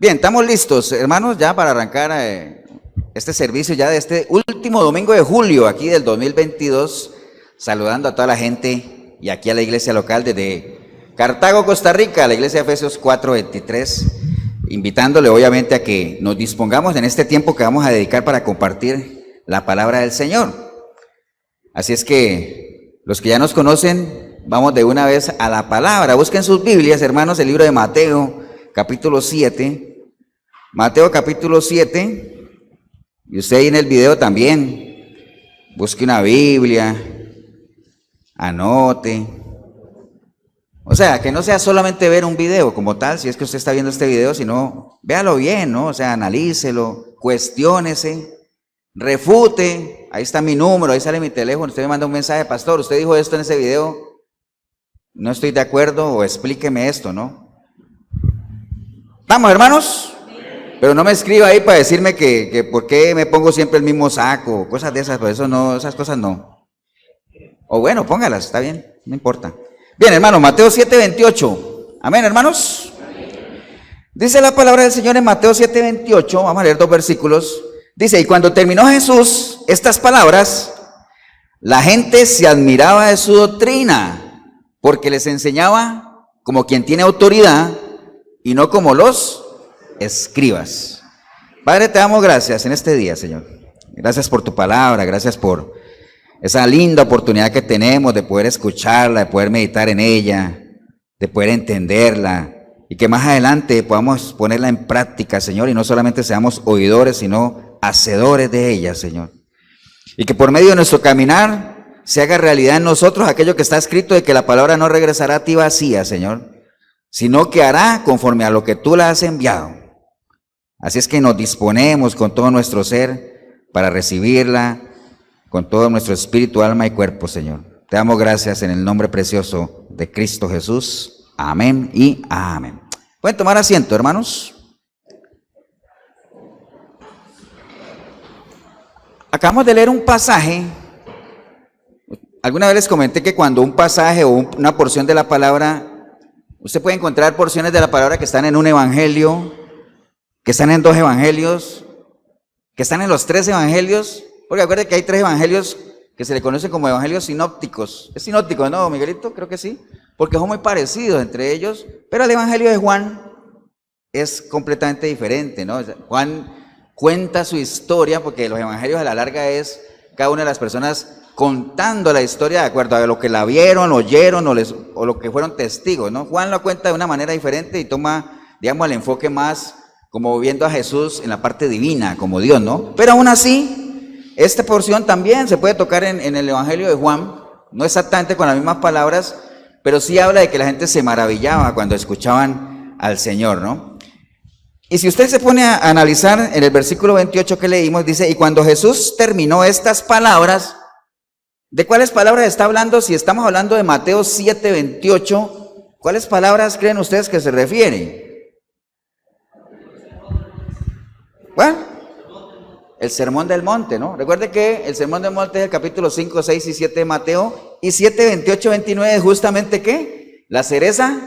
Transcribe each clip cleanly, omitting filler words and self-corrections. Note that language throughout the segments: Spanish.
Bien, estamos listos, hermanos, ya para arrancar este servicio ya de este último domingo de julio, aquí del 2022, saludando a toda la gente y aquí a la iglesia local desde Cartago, Costa Rica, la iglesia de Efesios 4:23, invitándole obviamente a que nos dispongamos en este tiempo que vamos a dedicar para compartir la palabra del Señor. Así es que los que ya nos conocen, vamos de una vez a la palabra. Busquen sus Biblias, hermanos, el libro de Mateo, capítulo 7. Mateo capítulo 7, y usted ahí en el video también, busque una Biblia, anote, o sea, que no sea solamente ver un video como tal, si es que usted está viendo este video, sino véalo bien, ¿no? O sea, analícelo, cuestiónese, refute, ahí está mi número, ahí sale mi teléfono, usted me manda un mensaje, pastor, usted dijo esto en ese video, no estoy de acuerdo, o explíqueme esto, ¿no? ¿Estamos, hermanos? Pero no me escriba ahí para decirme que por qué me pongo siempre el mismo saco, cosas de esas, por eso no, esas cosas no. O bueno, póngalas, está bien, no importa. Bien, hermano, Mateo 7:28. Amén, hermanos. Dice la palabra del Señor en Mateo 7:28, vamos a leer 2 versículos. Dice, y cuando terminó Jesús estas palabras, la gente se admiraba de su doctrina, porque les enseñaba como quien tiene autoridad y no como los escribas. Padre, te damos gracias en este día, Señor. Gracias por tu palabra, gracias por esa linda oportunidad que tenemos de poder escucharla, de poder meditar en ella, de poder entenderla y que más adelante podamos ponerla en práctica, Señor, y no solamente seamos oidores, sino hacedores de ella, Señor. Y que por medio de nuestro caminar se haga realidad en nosotros aquello que está escrito de que la palabra no regresará a ti vacía, Señor, sino que hará conforme a lo que tú la has enviado. Así es que nos disponemos con todo nuestro ser para recibirla, con todo nuestro espíritu, alma y cuerpo, Señor. Te damos gracias en el nombre precioso de Cristo Jesús. Amén y amén. ¿Pueden tomar asiento, hermanos? Acabamos de leer un pasaje. Alguna vez les comenté que cuando un pasaje o una porción de la palabra, usted puede encontrar porciones de la palabra que están en un evangelio, que están en 2 evangelios, que están en los 3 evangelios, porque acuérdense que hay 3 evangelios que se le conocen como evangelios sinópticos. ¿Es sinóptico, no, Miguelito? Creo que sí, porque son muy parecidos entre ellos, pero el evangelio de Juan es completamente diferente, ¿no? Juan cuenta su historia, porque los evangelios a la larga es cada una de las personas contando la historia de acuerdo a lo que la vieron, oyeron o lo que fueron testigos, ¿no? Juan lo cuenta de una manera diferente y toma, digamos, el enfoque más como viendo a Jesús en la parte divina, como Dios, ¿no? Pero aún así, esta porción también se puede tocar en el Evangelio de Juan, no exactamente con las mismas palabras, pero sí habla de que la gente se maravillaba cuando escuchaban al Señor, ¿no? Y si usted se pone a analizar en el versículo 28 que leímos, dice, y cuando Jesús terminó estas palabras, ¿de cuáles palabras está hablando? Si estamos hablando de Mateo 7:28, ¿cuáles palabras creen ustedes que se refiere? Bueno, el Sermón del Monte, ¿no? Recuerde que el Sermón del Monte es el capítulo 5, 6 y 7 de Mateo, y 7, 28, 29 es justamente ¿qué? La cereza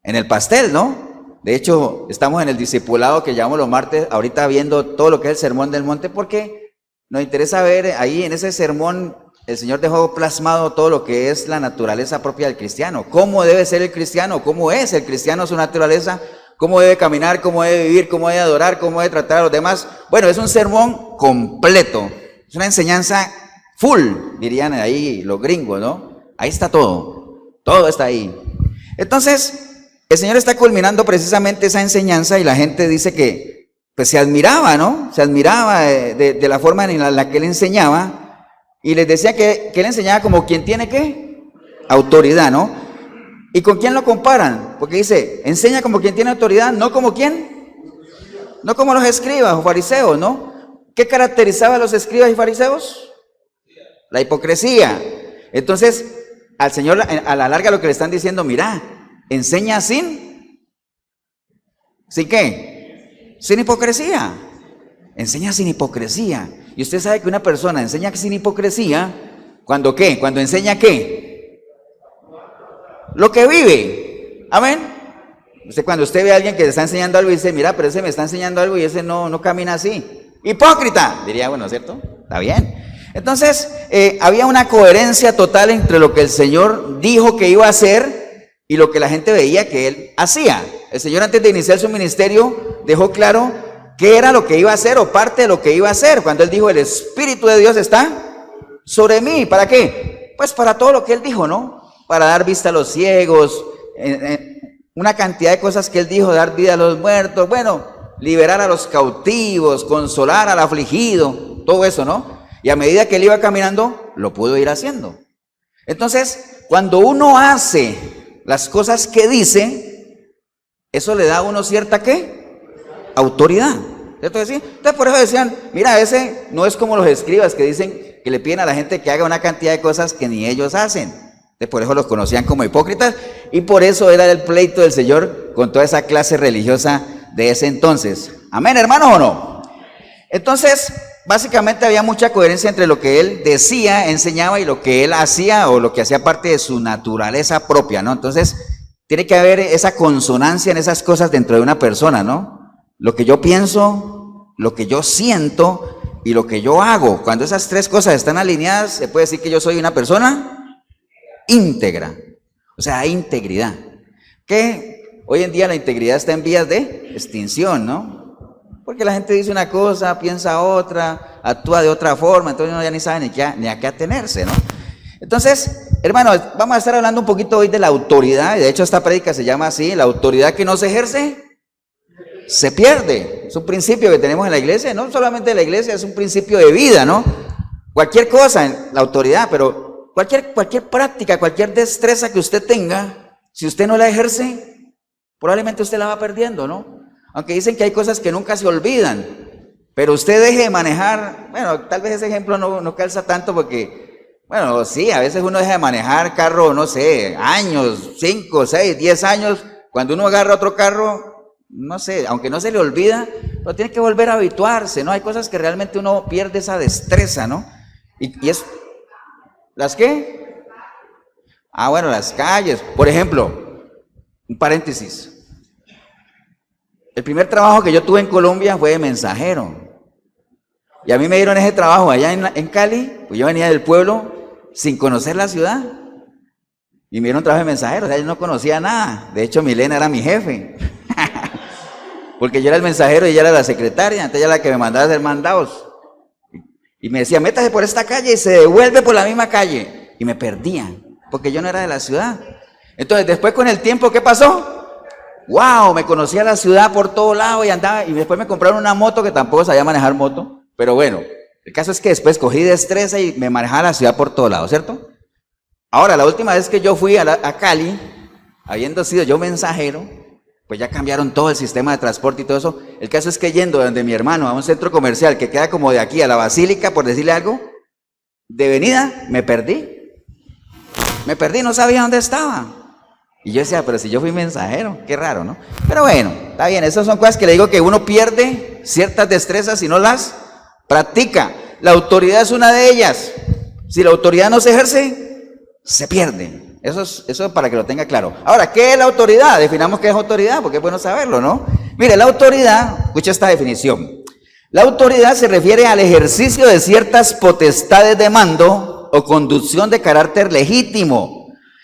en el pastel, ¿no? De hecho, estamos en el discipulado que llamamos los martes, ahorita viendo todo lo que es el Sermón del Monte, porque nos interesa ver ahí en ese sermón, el Señor dejó plasmado todo lo que es la naturaleza propia del cristiano, cómo debe ser el cristiano, cómo es el cristiano, su naturaleza, cómo debe caminar, cómo debe vivir, cómo debe adorar, cómo debe tratar a los demás. Bueno, es un sermón completo, es una enseñanza full, dirían ahí los gringos, ¿no? Ahí está todo está ahí. Entonces, el Señor está culminando precisamente esa enseñanza y la gente dice que pues se admiraba, ¿no? Se admiraba de la forma en la que Él enseñaba y les decía que Él enseñaba como quien tiene ¿qué? Autoridad, ¿no? ¿Y con quién lo comparan? Porque dice, enseña como quien tiene autoridad, no como quién, no como los escribas o fariseos, ¿no? ¿Qué caracterizaba a los escribas y fariseos? La hipocresía. Entonces, al Señor a la larga lo que le están diciendo, mira, enseña ¿sin qué? Sin hipocresía. Enseña sin hipocresía. Y usted sabe que una persona enseña sin hipocresía, ¿cuando qué? Cuando enseña ¿qué? Lo que vive. Amén. Cuando usted ve a alguien que le está enseñando algo y dice, mira, pero ese me está enseñando algo y ese no camina así. ¡Hipócrita! Diría, bueno, ¿cierto? Está bien. Entonces, había una coherencia total entre lo que el Señor dijo que iba a hacer y lo que la gente veía que Él hacía. El Señor, antes de iniciar su ministerio, dejó claro qué era lo que iba a hacer o parte de lo que iba a hacer. Cuando Él dijo, el Espíritu de Dios está sobre mí. ¿Para qué? Pues para todo lo que Él dijo, ¿no? Para dar vista a los ciegos, una cantidad de cosas que Él dijo, dar vida a los muertos, bueno, liberar a los cautivos, consolar al afligido, todo eso, ¿no? Y a medida que Él iba caminando, lo pudo ir haciendo. Entonces, cuando uno hace las cosas que dice, eso le da a uno cierta, ¿qué? Autoridad. ¿Cierto que sí? Entonces, por eso decían, mira, ese no es como los escribas que dicen que le piden a la gente que haga una cantidad de cosas que ni ellos hacen. Entonces, por eso los conocían como hipócritas y por eso era el pleito del Señor con toda esa clase religiosa de ese entonces. ¿Amén, hermanos, o no? Entonces, básicamente había mucha coherencia entre lo que Él decía, enseñaba y lo que Él hacía o lo que hacía parte de su naturaleza propia, ¿no? Entonces, tiene que haber esa consonancia en esas cosas dentro de una persona, ¿no? Lo que yo pienso, lo que yo siento y lo que yo hago. Cuando esas tres cosas están alineadas, se puede decir que yo soy una persona íntegra. O sea, hay integridad. Que hoy en día la integridad está en vías de extinción, ¿no? Porque la gente dice una cosa, piensa otra, actúa de otra forma, entonces uno ya ni sabe ni a qué atenerse, ¿no? Entonces, hermanos, vamos a estar hablando un poquito hoy de la autoridad, y de hecho esta prédica se llama así, la autoridad que no se ejerce, se pierde. Es un principio que tenemos en la iglesia, no solamente en la iglesia, es un principio de vida, ¿no? Cualquier cosa en la autoridad, pero cualquier práctica, cualquier destreza que usted tenga, si usted no la ejerce, probablemente usted la va perdiendo, ¿no? Aunque dicen que hay cosas que nunca se olvidan, pero usted deje de manejar, bueno, tal vez ese ejemplo no calza tanto porque, bueno, sí, a veces uno deja de manejar carro, no sé, años, 5, 6, 10 años, cuando uno agarra otro carro, no sé, aunque no se le olvida, pero tiene que volver a habituarse, ¿no? Hay cosas que realmente uno pierde esa destreza, ¿no? Y es, ¿las qué? Ah, bueno, las calles, por ejemplo, un paréntesis. El primer trabajo que yo tuve en Colombia fue de mensajero. Y a mí me dieron ese trabajo allá en Cali, pues yo venía del pueblo sin conocer la ciudad. Y me dieron trabajo de mensajero, o sea, yo no conocía nada. De hecho, Milena era mi jefe. Porque yo era el mensajero y ella era la secretaria, entonces ella era la que me mandaba a hacer mandados. Y me decía, métase por esta calle y se devuelve por la misma calle. Y me perdían, porque yo no era de la ciudad. Entonces, después con el tiempo, ¿qué pasó? ¡Wow! Me conocía la ciudad por todo lado y andaba, y después me compraron una moto que tampoco sabía manejar moto, pero bueno, el caso es que después cogí destreza y me manejaba la ciudad por todo lado, ¿cierto? Ahora, la última vez que yo fui a Cali, habiendo sido yo mensajero, pues ya cambiaron todo el sistema de transporte y todo eso. El caso es que yendo donde mi hermano a un centro comercial que queda como de aquí a la Basílica, por decirle algo, de venida, me perdí, no sabía dónde estaba. Y yo decía, pero si yo fui mensajero, qué raro, ¿no? Pero bueno, está bien, esas son cosas que le digo que uno pierde ciertas destrezas y no las practica. La autoridad es una de ellas. Si la autoridad no se ejerce, se pierde. Eso es para que lo tenga claro. Ahora, ¿qué es la autoridad? Definamos qué es autoridad, porque es bueno saberlo, ¿no? Mire, la autoridad, escucha esta definición. La autoridad se refiere al ejercicio de ciertas potestades de mando o conducción de carácter legítimo.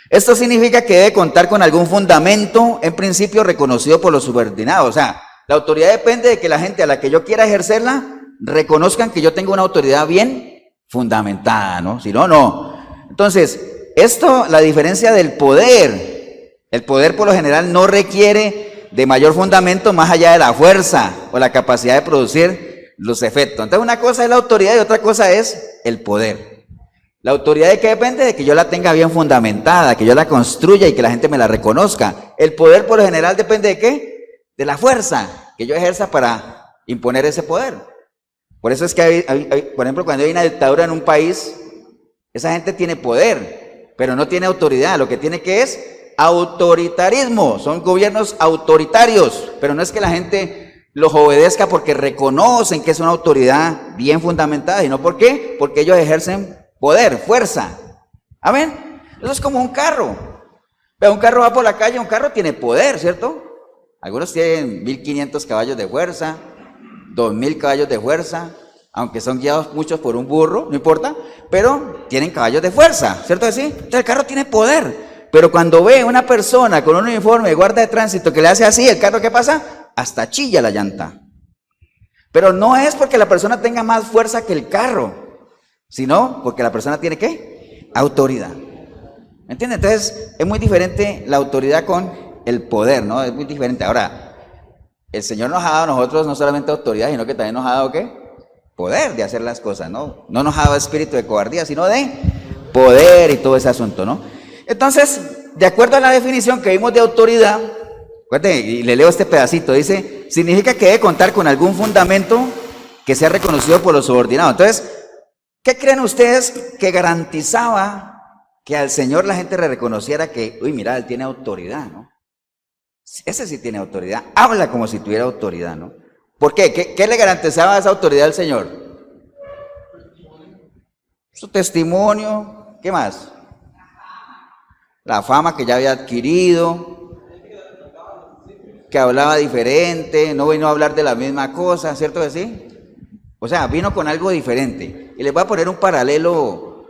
Esto significa que debe contar con algún fundamento, en principio reconocido por los subordinados. O sea, la autoridad depende de que la gente a la que yo quiera ejercerla reconozcan que yo tengo una autoridad bien fundamentada, ¿no? Si no, no. Entonces, esto, la diferencia del poder. El poder por lo general no requiere de mayor fundamento más allá de la fuerza o la capacidad de producir los efectos. Entonces, una cosa es la autoridad y otra cosa es el poder. La autoridad de qué depende, de que yo la tenga bien fundamentada, que yo la construya y que la gente me la reconozca. El poder por lo general depende de qué, de la fuerza que yo ejerza para imponer ese poder. Por eso es que por ejemplo, cuando hay una dictadura en un país, esa gente tiene poder, pero no tiene autoridad. Lo que tiene que es autoritarismo, son gobiernos autoritarios, pero no es que la gente los obedezca porque reconocen que es una autoridad bien fundamentada, sino ¿por qué? Porque ellos ejercen poder, fuerza. Amén. Eso es como un carro. Pero un carro va por la calle, un carro tiene poder, ¿cierto? Algunos tienen 1500 caballos de fuerza, 2000 caballos de fuerza, aunque son guiados muchos por un burro, no importa, pero tienen caballos de fuerza, ¿cierto que sí? Entonces el carro tiene poder, pero cuando ve una persona con un uniforme de guardia de tránsito que le hace así, ¿el carro qué pasa? Hasta chilla la llanta. Pero no es porque la persona tenga más fuerza que el carro, sino porque la persona tiene ¿qué? Autoridad. ¿Me entiendes? Entonces es muy diferente la autoridad con el poder, ¿no? Es muy diferente. Ahora, el Señor nos ha dado a nosotros no solamente autoridad, sino que también nos ha dado ¿qué? Poder de hacer las cosas, ¿no? No nos ha dado espíritu de cobardía, sino de poder y todo ese asunto, ¿no? Entonces, de acuerdo a la definición que vimos de autoridad, acuérdense, y le leo este pedacito, dice, significa que debe contar con algún fundamento que sea reconocido por los subordinados. Entonces, ¿qué creen ustedes que garantizaba que al Señor la gente le reconociera que, uy, mira, él tiene autoridad, ¿no? Ese sí tiene autoridad, habla como si tuviera autoridad, ¿no? ¿Por qué? ¿Qué le garantizaba esa autoridad al Señor? Su testimonio, ¿qué más? La fama que ya había adquirido, que hablaba diferente, no vino a hablar de la misma cosa, ¿cierto que sí? O sea, vino con algo diferente. Y les voy a poner un paralelo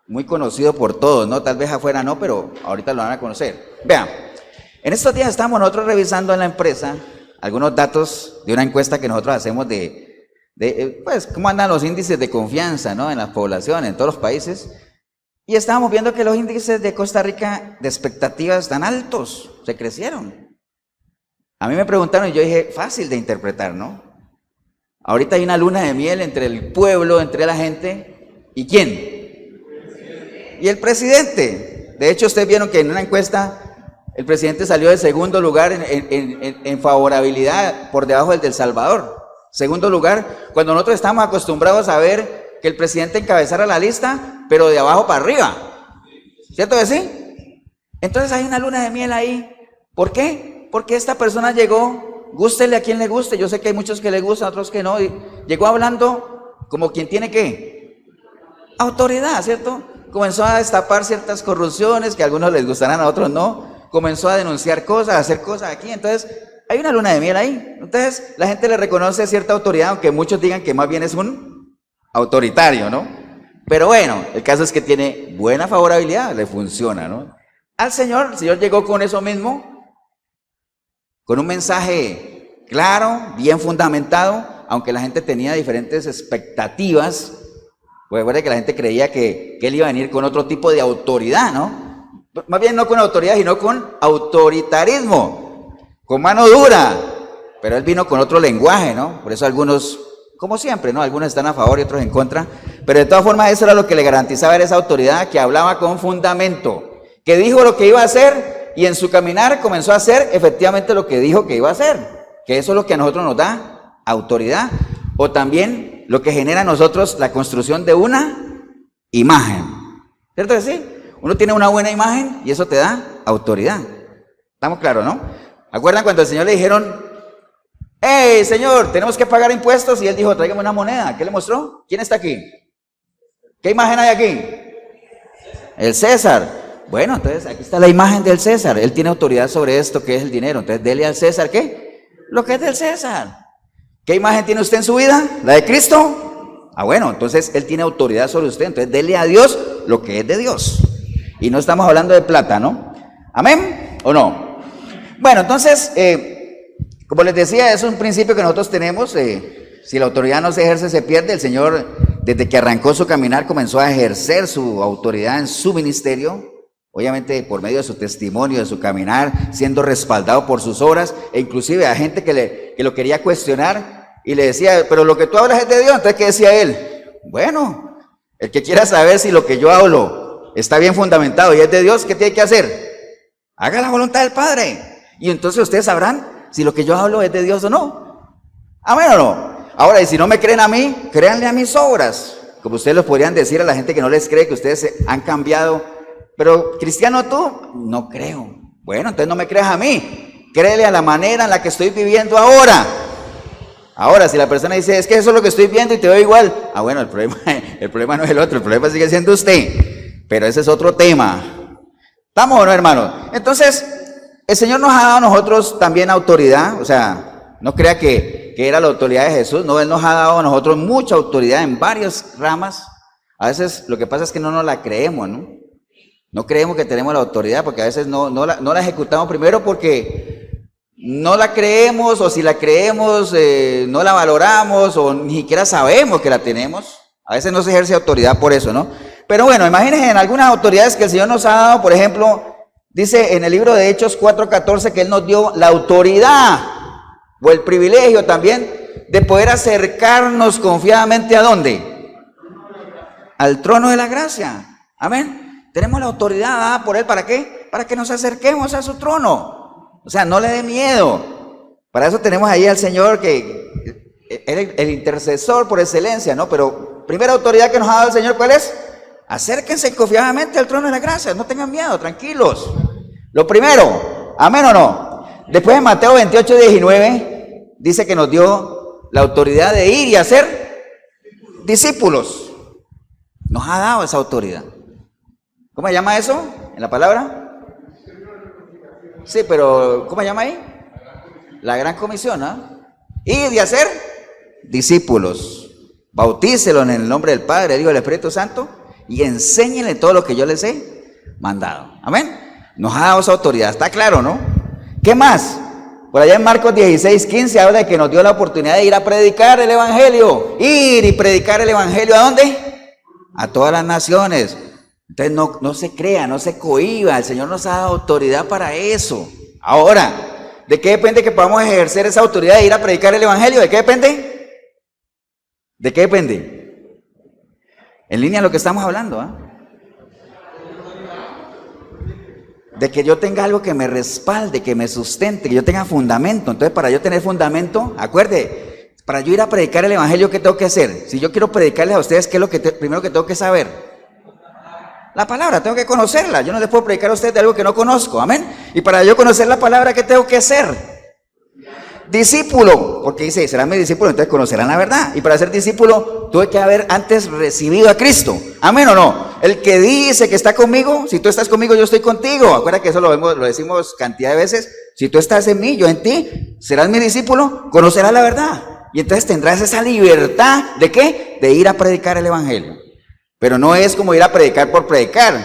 muy conocido por todos, ¿no? Tal vez afuera no, pero ahorita lo van a conocer. Vean, en estos días estamos nosotros revisando en la empresa algunos datos de una encuesta que nosotros hacemos pues, cómo andan los índices de confianza, ¿no? En las poblaciones, en todos los países. Y estábamos viendo que los índices de Costa Rica de expectativas están altos, se crecieron. A mí me preguntaron y yo dije, fácil de interpretar, ¿no? Ahorita hay una luna de miel entre el pueblo, entre la gente, ¿y quién? Y el presidente. De hecho, ustedes vieron que en una encuesta el presidente salió de segundo lugar en favorabilidad por debajo del Salvador. Segundo lugar, cuando nosotros estamos acostumbrados a ver que el presidente encabezara la lista, pero de abajo para arriba. ¿Cierto que sí? Entonces hay una luna de miel ahí. ¿Por qué? Porque esta persona llegó, gústele a quien le guste, yo sé que hay muchos que le gustan, otros que no, y llegó hablando como quien tiene ¿qué? Autoridad, ¿cierto? Comenzó a destapar ciertas corrupciones que a algunos les gustarán, a otros no. Comenzó a denunciar cosas, a hacer cosas aquí. Entonces, hay una luna de miel ahí. Entonces, la gente le reconoce cierta autoridad, aunque muchos digan que más bien es un autoritario, ¿no? Pero bueno, el caso es que tiene buena favorabilidad, le funciona, ¿no? El Señor llegó con eso mismo, con un mensaje claro, bien fundamentado, aunque la gente tenía diferentes expectativas. Pues recuerda que la gente creía que él iba a venir con otro tipo de autoridad, ¿no? Más bien no con autoridad, sino con autoritarismo, con mano dura. Pero él vino con otro lenguaje, ¿no? Por eso algunos, como siempre, ¿no? Algunos están a favor y otros en contra. Pero de todas formas eso era lo que le garantizaba, era esa autoridad que hablaba con fundamento, que dijo lo que iba a hacer y en su caminar comenzó a hacer efectivamente lo que dijo que iba a hacer. Que eso es lo que a nosotros nos da autoridad, o también lo que genera a nosotros la construcción de una imagen. ¿Cierto que sí? Uno tiene una buena imagen y eso te da autoridad. ¿Estamos claros, no? ¿Acuerdan cuando al Señor le dijeron, hey, Señor, tenemos que pagar impuestos? Y él dijo, tráigame una moneda. ¿Qué le mostró? ¿Quién está aquí? ¿Qué imagen hay aquí? El César. Bueno, entonces aquí está la imagen del César. Él tiene autoridad sobre esto que es el dinero. Entonces, dele al César, ¿qué? Lo que es del César. ¿Qué imagen tiene usted en su vida? ¿La de Cristo? Ah, bueno, entonces Él tiene autoridad sobre usted. Entonces, dele a Dios lo que es de Dios. Y no estamos hablando de plata, ¿no? ¿Amén? ¿O no? Bueno, entonces, como les decía, es un principio que nosotros tenemos. Si la autoridad no se ejerce, se pierde. El Señor, desde que arrancó su caminar, comenzó a ejercer su autoridad en su ministerio. Obviamente por medio de su testimonio, de su caminar, siendo respaldado por sus obras. E inclusive a gente que lo quería cuestionar y le decía, pero lo que tú hablas es de Dios. Entonces, ¿qué decía él? Bueno, el que quiera saber si lo que yo hablo está bien fundamentado y es de Dios, ¿qué tiene que hacer? Haga la voluntad del Padre. Y entonces ustedes sabrán si lo que yo hablo es de Dios o no. ¿Amén o no? Ahora, y si no me creen a mí, créanle a mis obras. Como ustedes lo podrían decir a la gente que no les cree, que ustedes han cambiado. Pero, ¿cristiano tú? No creo. Bueno, entonces no me creas a mí. Créele a la manera en la que estoy viviendo ahora. Ahora, si la persona dice, es que eso es lo que estoy viendo y te veo igual. Ah, bueno, el problema no es el otro, el problema sigue siendo usted. Pero ese es otro tema. ¿Estamos o no, hermanos? Entonces, El Señor nos ha dado a nosotros también autoridad, o sea, no crea que era la autoridad de Jesús, no, Él nos ha dado a nosotros mucha autoridad en varias ramas. A veces lo que pasa es que no nos la creemos, ¿no? No creemos que tenemos la autoridad porque a veces no la ejecutamos primero porque no la creemos, o si la creemos no la valoramos, o ni siquiera sabemos que la tenemos. A veces no se ejerce autoridad por eso, ¿no? Pero bueno, imagínense en algunas autoridades que el Señor nos ha dado, por ejemplo, dice en el libro de Hechos 4:14 que Él nos dio la autoridad o el privilegio también de poder acercarnos confiadamente ¿a dónde? Al trono de la gracia. Amén. Tenemos la autoridad dada por Él, ¿para qué? Para que nos acerquemos a su trono. O sea, no le dé miedo. Para eso tenemos ahí al Señor que es el intercesor por excelencia, ¿no? Pero primera autoridad que nos ha dado el Señor, ¿cuál es? Acérquense confiadamente al trono de la gracia, no tengan miedo, tranquilos. Lo primero, ¿amén o no? Después en Mateo 28:19 dice que nos dio la autoridad de ir y hacer discípulos. Nos ha dado esa autoridad. ¿Cómo se llama eso en la palabra? Sí, pero ¿cómo se llama ahí? La gran comisión, ¿no? Ir y hacer discípulos. Bautícelos en el nombre del Padre, del Hijo y del Espíritu Santo y enséñenle todo lo que yo les he mandado. Amén. Nos ha dado esa autoridad, está claro, ¿no? ¿Qué más? Por allá en Marcos 16:15 habla de que nos dio la oportunidad de ir a predicar el evangelio. Ir y predicar el evangelio, ¿a dónde? A todas las naciones. Entonces no se crea, no se cohíba, el Señor nos ha dado autoridad para eso. Ahora, ¿de qué depende que podamos ejercer esa autoridad de ir a predicar el evangelio? ¿De qué depende? ¿De qué depende? En línea a lo que estamos hablando, ¿ah? De que yo tenga algo que me respalde, que me sustente, que yo tenga fundamento. Entonces, para yo tener fundamento, acuerde, para yo ir a predicar el evangelio, ¿qué tengo que hacer? Si yo quiero predicarles a ustedes, ¿qué es lo que primero que tengo que saber? La palabra, tengo que conocerla. Yo no les puedo predicar a ustedes de algo que no conozco, amén. Y para yo conocer la palabra, ¿qué tengo que hacer? Discípulo, porque dice, serán mis discípulos, entonces conocerán la verdad. Y para ser discípulo, tuve que haber antes recibido a Cristo. Amén o no. El que dice que está conmigo, si tú estás conmigo, yo estoy contigo. Acuérdate que eso lo decimos cantidad de veces. Si tú estás en mí, yo en ti, serás mi discípulo, conocerás la verdad. Y entonces tendrás esa libertad, ¿de qué? De ir a predicar el evangelio. Pero no es como ir a predicar por predicar.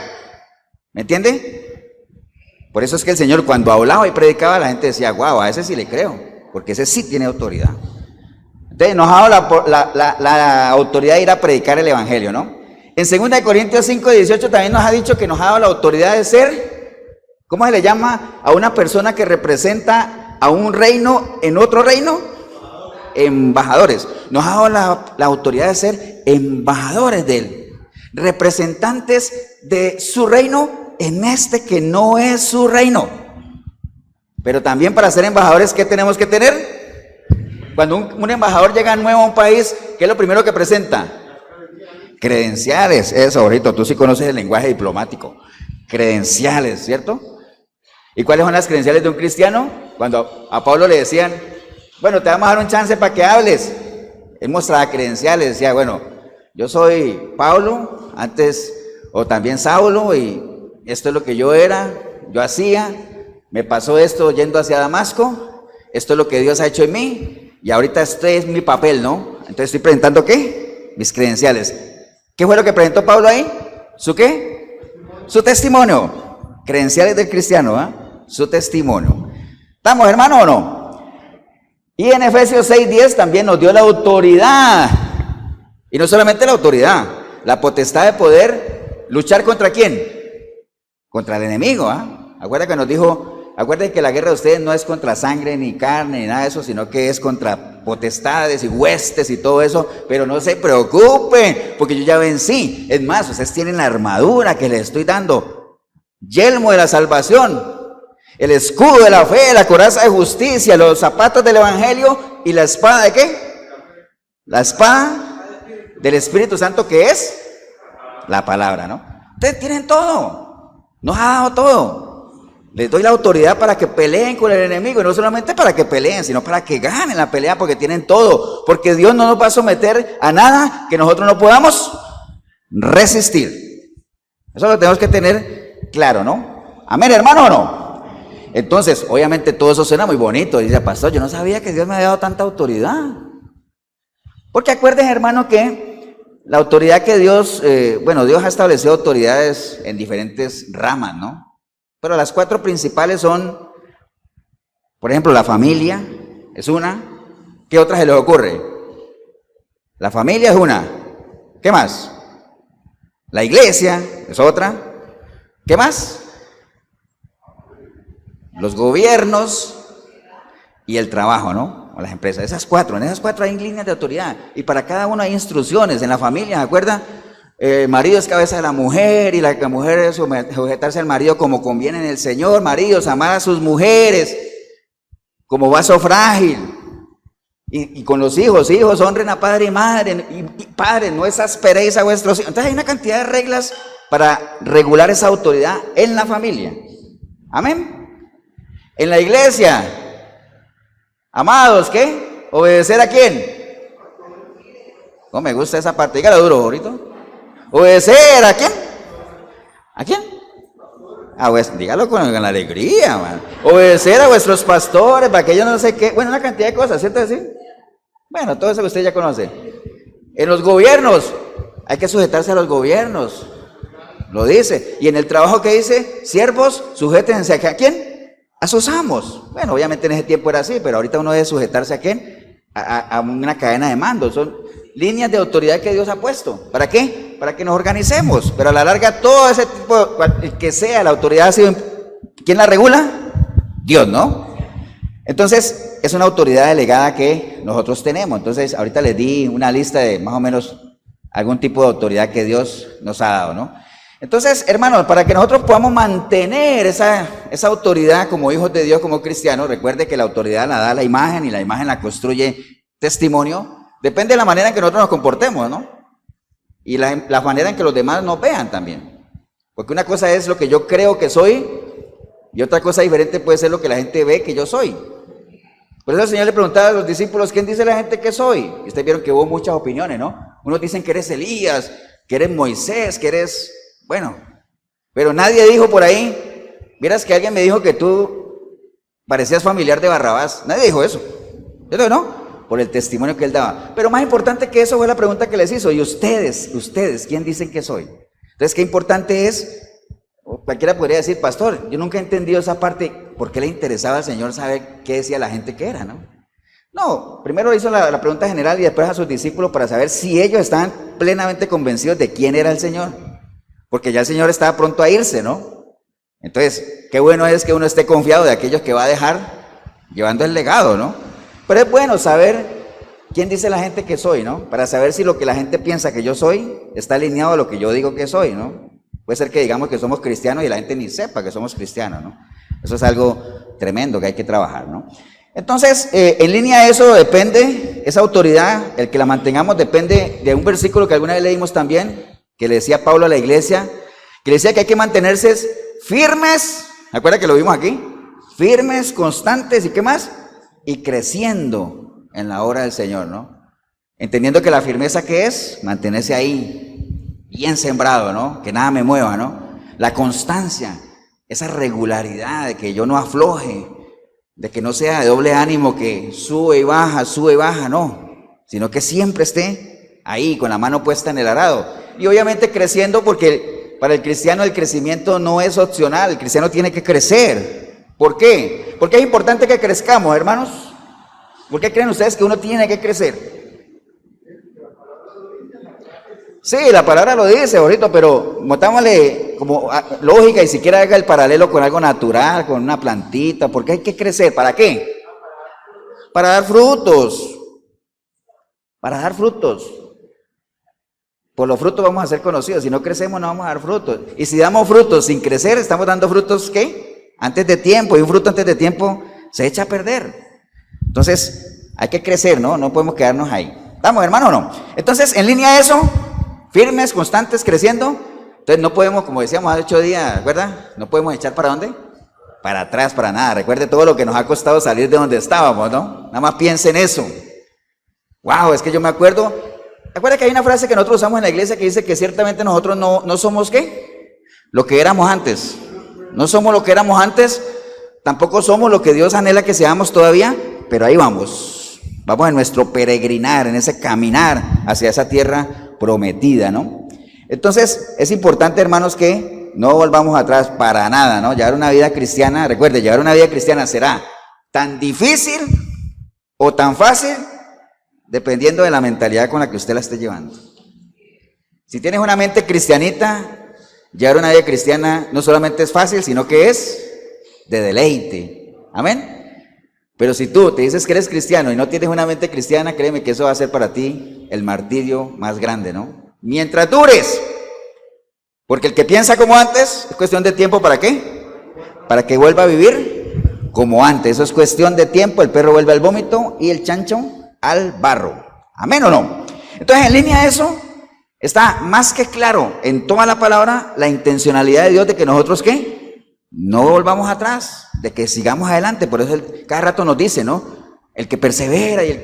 ¿Me entiende? Por eso es que el Señor cuando hablaba y predicaba, la gente decía, guau, a ese sí le creo. Porque ese sí tiene autoridad. Entonces nos ha dado la autoridad de ir a predicar el evangelio, ¿no? En 2 Corintios 5:18 también nos ha dicho que nos ha dado la autoridad de ser, ¿cómo se le llama a una persona que representa a un reino en otro reino? Embajadores. Nos ha dado la autoridad de ser embajadores de Él, representantes de su reino en este que no es su reino. Pero también para ser embajadores, ¿qué tenemos que tener? Cuando un embajador llega nuevo a un país, ¿qué es lo primero que presenta? Credenciales. Eso, ahorita tú sí conoces el lenguaje diplomático. Credenciales, ¿cierto? ¿Y cuáles son las credenciales de un cristiano? Cuando a Pablo le decían, bueno, te vamos a dar un chance para que hables. Él mostraba credenciales, decía, bueno, yo soy Pablo, antes, o también Saulo, y esto es lo que yo era, yo hacía. Me pasó esto yendo hacia Damasco, esto es lo que Dios ha hecho en mí, y ahorita este es mi papel, ¿no? Entonces estoy presentando, ¿qué? Mis credenciales. ¿Qué fue lo que presentó Pablo ahí? ¿Su qué? Su testimonio. Credenciales del cristiano, ¿ah? Su testimonio. ¿Estamos, hermano, o no? Y en Efesios 6:10 también nos dio la autoridad, y no solamente la autoridad, la potestad de poder luchar ¿contra quién? Contra el enemigo, ¿ah? Acuérdate que nos dijo, acuérdense que la guerra de ustedes no es contra sangre, ni carne, ni nada de eso, sino que es contra potestades y huestes y todo eso, pero no se preocupen, porque yo ya vencí. Es más, ustedes tienen la armadura que les estoy dando, yelmo de la salvación, el escudo de la fe, la coraza de justicia, los zapatos del evangelio y la espada ¿de qué? La espada del Espíritu Santo, que es la palabra, ¿no? Ustedes tienen todo, nos ha dado todo. Les doy la autoridad para que peleen con el enemigo, y no solamente para que peleen, sino para que ganen la pelea, porque tienen todo, porque Dios no nos va a someter a nada que nosotros no podamos resistir. Eso lo tenemos que tener claro, ¿no? Amén, hermano, ¿o no? Entonces, obviamente todo eso suena muy bonito. Dice, pastor, yo no sabía que Dios me había dado tanta autoridad. Porque acuérdense, hermano, que la autoridad que Dios, Dios ha establecido autoridades en diferentes ramas, ¿no? Pero las 4 principales son, por ejemplo, la familia es una. ¿Qué otra se les ocurre? La familia es una. ¿Qué más? La iglesia es otra. ¿Qué más? Los gobiernos y el trabajo, ¿no? O las empresas. En esas 4 hay líneas de autoridad. Y para cada uno hay instrucciones. En la familia, ¿se acuerdan? El marido es cabeza de la mujer y la mujer es sujetarse al marido como conviene en el Señor. Maridos, amar a sus mujeres como vaso frágil. Y con los hijos, honren a padre y madre. Y padres, no exasperéis a vuestros hijos. Entonces hay una cantidad de reglas para regular esa autoridad en la familia. Amén. En la iglesia, amados, ¿qué? ¿Obedecer a quién? No me gusta esa parte, dígalo duro, ahorita. ¿Obedecer a quién? ¿A quién? Pues dígalo con alegría, man. Obedecer a vuestros pastores, para que ellos no sé qué. Bueno, una cantidad de cosas, ¿cierto? ¿Sí? Bueno, todo eso que usted ya conoce. En los gobiernos, hay que sujetarse a los gobiernos. Lo dice. Y en el trabajo que dice, siervos, sujétense a quién? A sus amos. Bueno, obviamente en ese tiempo era así, pero ahorita uno debe sujetarse a quién? A una cadena de mando. Son líneas de autoridad que Dios ha puesto. ¿Para qué? Para que nos organicemos. Pero a la larga todo ese tipo, que sea la autoridad ha sido, ¿quién la regula? Dios, ¿no? Entonces, es una autoridad delegada que nosotros tenemos. Entonces, ahorita les di una lista de más o menos algún tipo de autoridad que Dios nos ha dado, ¿no? Entonces, hermanos, para que nosotros podamos mantener esa autoridad como hijos de Dios, como cristianos, recuerde que la autoridad la da la imagen y la imagen la construye testimonio. Depende de la manera en que nosotros nos comportemos, ¿no? Y la manera en que los demás nos vean también. Porque una cosa es lo que yo creo que soy y otra cosa diferente puede ser lo que la gente ve que yo soy. Por eso el Señor le preguntaba a los discípulos, ¿quién dice la gente que soy? Y ustedes vieron que hubo muchas opiniones, ¿no? Unos dicen que eres Elías, que eres Moisés, que eres... Bueno, pero nadie dijo por ahí, vieras que alguien me dijo que tú parecías familiar de Barrabás. Nadie dijo eso. ¿Cierto que no? Por el testimonio que él daba. Pero más importante que eso fue la pregunta que les hizo. ¿Y ustedes, quién dicen que soy? Entonces, qué importante es, cualquiera podría decir, pastor, yo nunca he entendido esa parte, ¿por qué le interesaba al Señor saber qué decía la gente que era, no? No, primero hizo la pregunta general y después a sus discípulos para saber si ellos estaban plenamente convencidos de quién era el Señor. Porque ya el Señor estaba pronto a irse, ¿no? Entonces, qué bueno es que uno esté confiado de aquellos que va a dejar llevando el legado, ¿no? Pero es bueno saber quién dice la gente que soy, ¿no? Para saber si lo que la gente piensa que yo soy está alineado a lo que yo digo que soy, ¿no? Puede ser que digamos que somos cristianos y la gente ni sepa que somos cristianos, ¿no? Eso es algo tremendo que hay que trabajar, ¿no? Entonces, en línea a eso depende, esa autoridad, el que la mantengamos depende de un versículo que alguna vez leímos también, que le decía Pablo a la iglesia, que le decía que hay que mantenerse firmes, ¿se acuerda que lo vimos aquí? Firmes, constantes, ¿y qué más? Y creciendo en la obra del Señor, ¿no? Entendiendo que la firmeza que es, mantenerse ahí, bien sembrado, ¿no? Que nada me mueva, ¿no? La constancia, esa regularidad de que yo no afloje, de que no sea de doble ánimo, que sube y baja, no, sino que siempre esté ahí con la mano puesta en el arado. Y obviamente creciendo, porque para el cristiano el crecimiento no es opcional, el cristiano tiene que crecer. ¿Por qué? Porque es importante que crezcamos, hermanos. ¿Por qué creen ustedes que uno tiene que crecer? Sí, la palabra lo dice, bonito, pero metámosle como lógica y siquiera haga el paralelo con algo natural, con una plantita. ¿Por qué hay que crecer? ¿Para qué? Para dar frutos. Para dar frutos. Por los frutos vamos a ser conocidos. Si no crecemos no vamos a dar frutos. Y si damos frutos sin crecer, estamos dando frutos ¿qué? Antes de tiempo. Y un fruto antes de tiempo se echa a perder. Entonces hay que crecer, ¿no? No podemos quedarnos ahí. ¿Estamos, hermano, o no? Entonces, en línea a eso, firmes, constantes, creciendo. Entonces no podemos, como decíamos hace 8 días, ¿verdad? No podemos echar ¿para dónde? Para atrás, para nada. Recuerde todo lo que nos ha costado salir de donde estábamos, ¿no? Nada más piense en eso. Wow, es que yo me acuerdo. ¿Recuerda que hay una frase que nosotros usamos en la iglesia que dice que ciertamente nosotros no somos ¿qué? Lo que éramos antes. No somos lo que éramos antes, tampoco somos lo que Dios anhela que seamos todavía, pero ahí vamos. Vamos en nuestro peregrinar, en ese caminar hacia esa tierra prometida, ¿no? Entonces, es importante, hermanos, que no volvamos atrás para nada, ¿no? Llevar una vida cristiana, recuerde, llevar una vida cristiana será tan difícil o tan fácil, dependiendo de la mentalidad con la que usted la esté llevando. Si tienes una mente cristianita, llevar una vida cristiana no solamente es fácil, sino que es de deleite. Amén. Pero si tú te dices que eres cristiano y no tienes una mente cristiana, créeme que eso va a ser para ti el martirio más grande, ¿no? Mientras dures. Porque el que piensa como antes, es cuestión de tiempo, ¿para qué? Para que vuelva a vivir como antes. Eso es cuestión de tiempo. El perro vuelve al vómito y el chancho al barro. ¿Amén o no? Entonces, en línea a eso, está más que claro en toda la palabra la intencionalidad de Dios de que nosotros, ¿qué? No volvamos atrás, de que sigamos adelante. Por eso cada rato nos dice, ¿no? El que persevera y el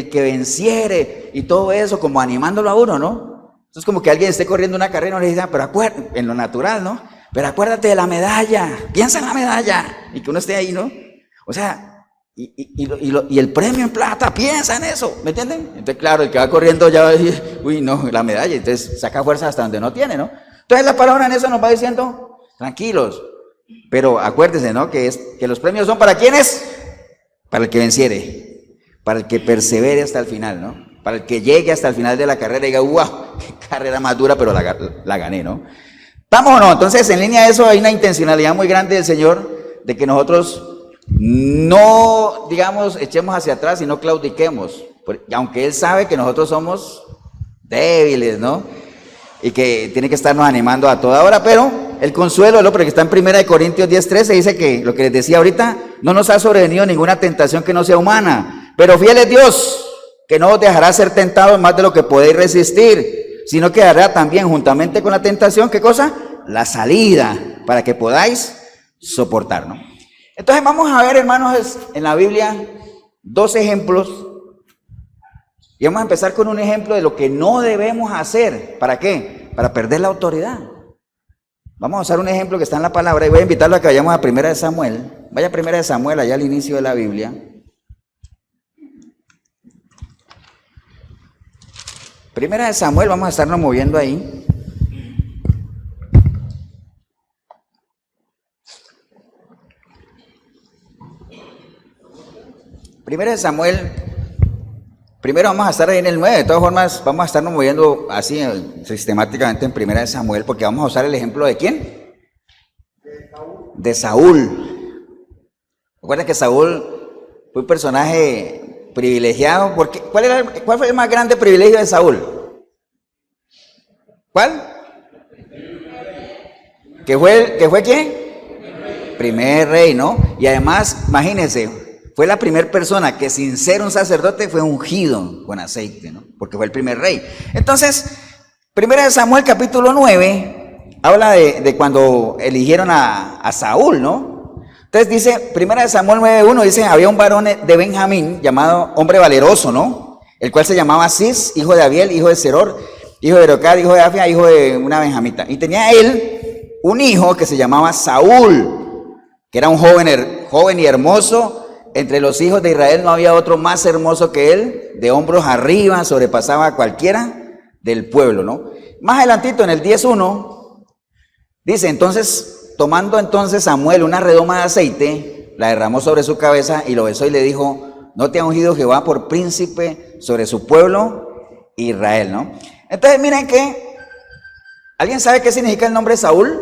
que venciere y todo eso, como animándolo a uno, ¿no? Entonces, como que alguien esté corriendo una carrera y le dice, pero acuérdate, en lo natural, ¿no? Pero acuérdate de la medalla, piensa en la medalla, y que uno esté ahí, ¿no? O sea, y el premio en plata, piensa en eso, ¿me entienden? Entonces, claro, el que va corriendo ya va a decir, uy, no, la medalla, entonces saca fuerza hasta donde no tiene, ¿no? Entonces, la palabra en eso nos va diciendo, tranquilos, pero acuérdense, ¿no? Que los premios son ¿para quiénes? Para el que venciere, para el que persevere hasta el final, ¿no? Para el que llegue hasta el final de la carrera y diga, wow, qué carrera más dura, pero la gané, ¿no? ¿Estamos o no? Entonces, en línea de eso hay una intencionalidad muy grande del Señor de que nosotros no, digamos, echemos hacia atrás y no claudiquemos, aunque Él sabe que nosotros somos débiles, ¿no? Y que tiene que estarnos animando a toda hora, pero el consuelo, ¿no? Porque está en 1 Corintios 10:13, dice que lo que les decía ahorita, no nos ha sobrevenido ninguna tentación que no sea humana, pero fiel es Dios, que no os dejará ser tentados más de lo que podéis resistir, sino que dará también juntamente con la tentación, ¿qué cosa? La salida, para que podáis soportar, ¿no? Entonces vamos a ver, hermanos, en la Biblia 2 ejemplos, y vamos a empezar con un ejemplo de lo que no debemos hacer. ¿Para qué? Para perder la autoridad. Vamos a usar un ejemplo que está en la palabra y voy a invitarlo a que vayamos a 1 Samuel. Vaya a 1 Samuel, allá al inicio de la Biblia. 1 Samuel, vamos a estarnos moviendo ahí. Primera de Samuel, primero vamos a estar ahí en el 9, de todas formas vamos a estarnos moviendo así sistemáticamente en 1 de Samuel, porque vamos a usar el ejemplo de ¿quién? De Saúl. Recuerda que Saúl fue un personaje privilegiado, porque ¿cuál fue el más grande privilegio de Saúl? ¿Cuál? ¿Que fue quién? Primer rey, ¿no? Y además, imagínense, fue la primera persona que sin ser un sacerdote fue ungido con aceite, ¿no? Porque fue el primer rey. Entonces, 1 de Samuel capítulo 9 habla de cuando eligieron a Saúl, ¿no? Entonces dice, 1 de Samuel 9:1 dice, había un varón de Benjamín llamado hombre valeroso, ¿no? El cual se llamaba Cis, hijo de Abiel, hijo de Seror, hijo de Erocad, hijo de Afia, hijo de una benjamita. Y tenía él un hijo que se llamaba Saúl, que era un joven y hermoso. Entre los hijos de Israel no había otro más hermoso que él, de hombros arriba, sobrepasaba a cualquiera del pueblo, ¿no? Más adelantito en el 10:1, dice, entonces, tomando entonces Samuel una redoma de aceite, la derramó sobre su cabeza y lo besó y le dijo, ¿no te ha ungido Jehová por príncipe sobre su pueblo Israel, ¿no? Entonces miren que, ¿alguien sabe qué significa el nombre Saúl?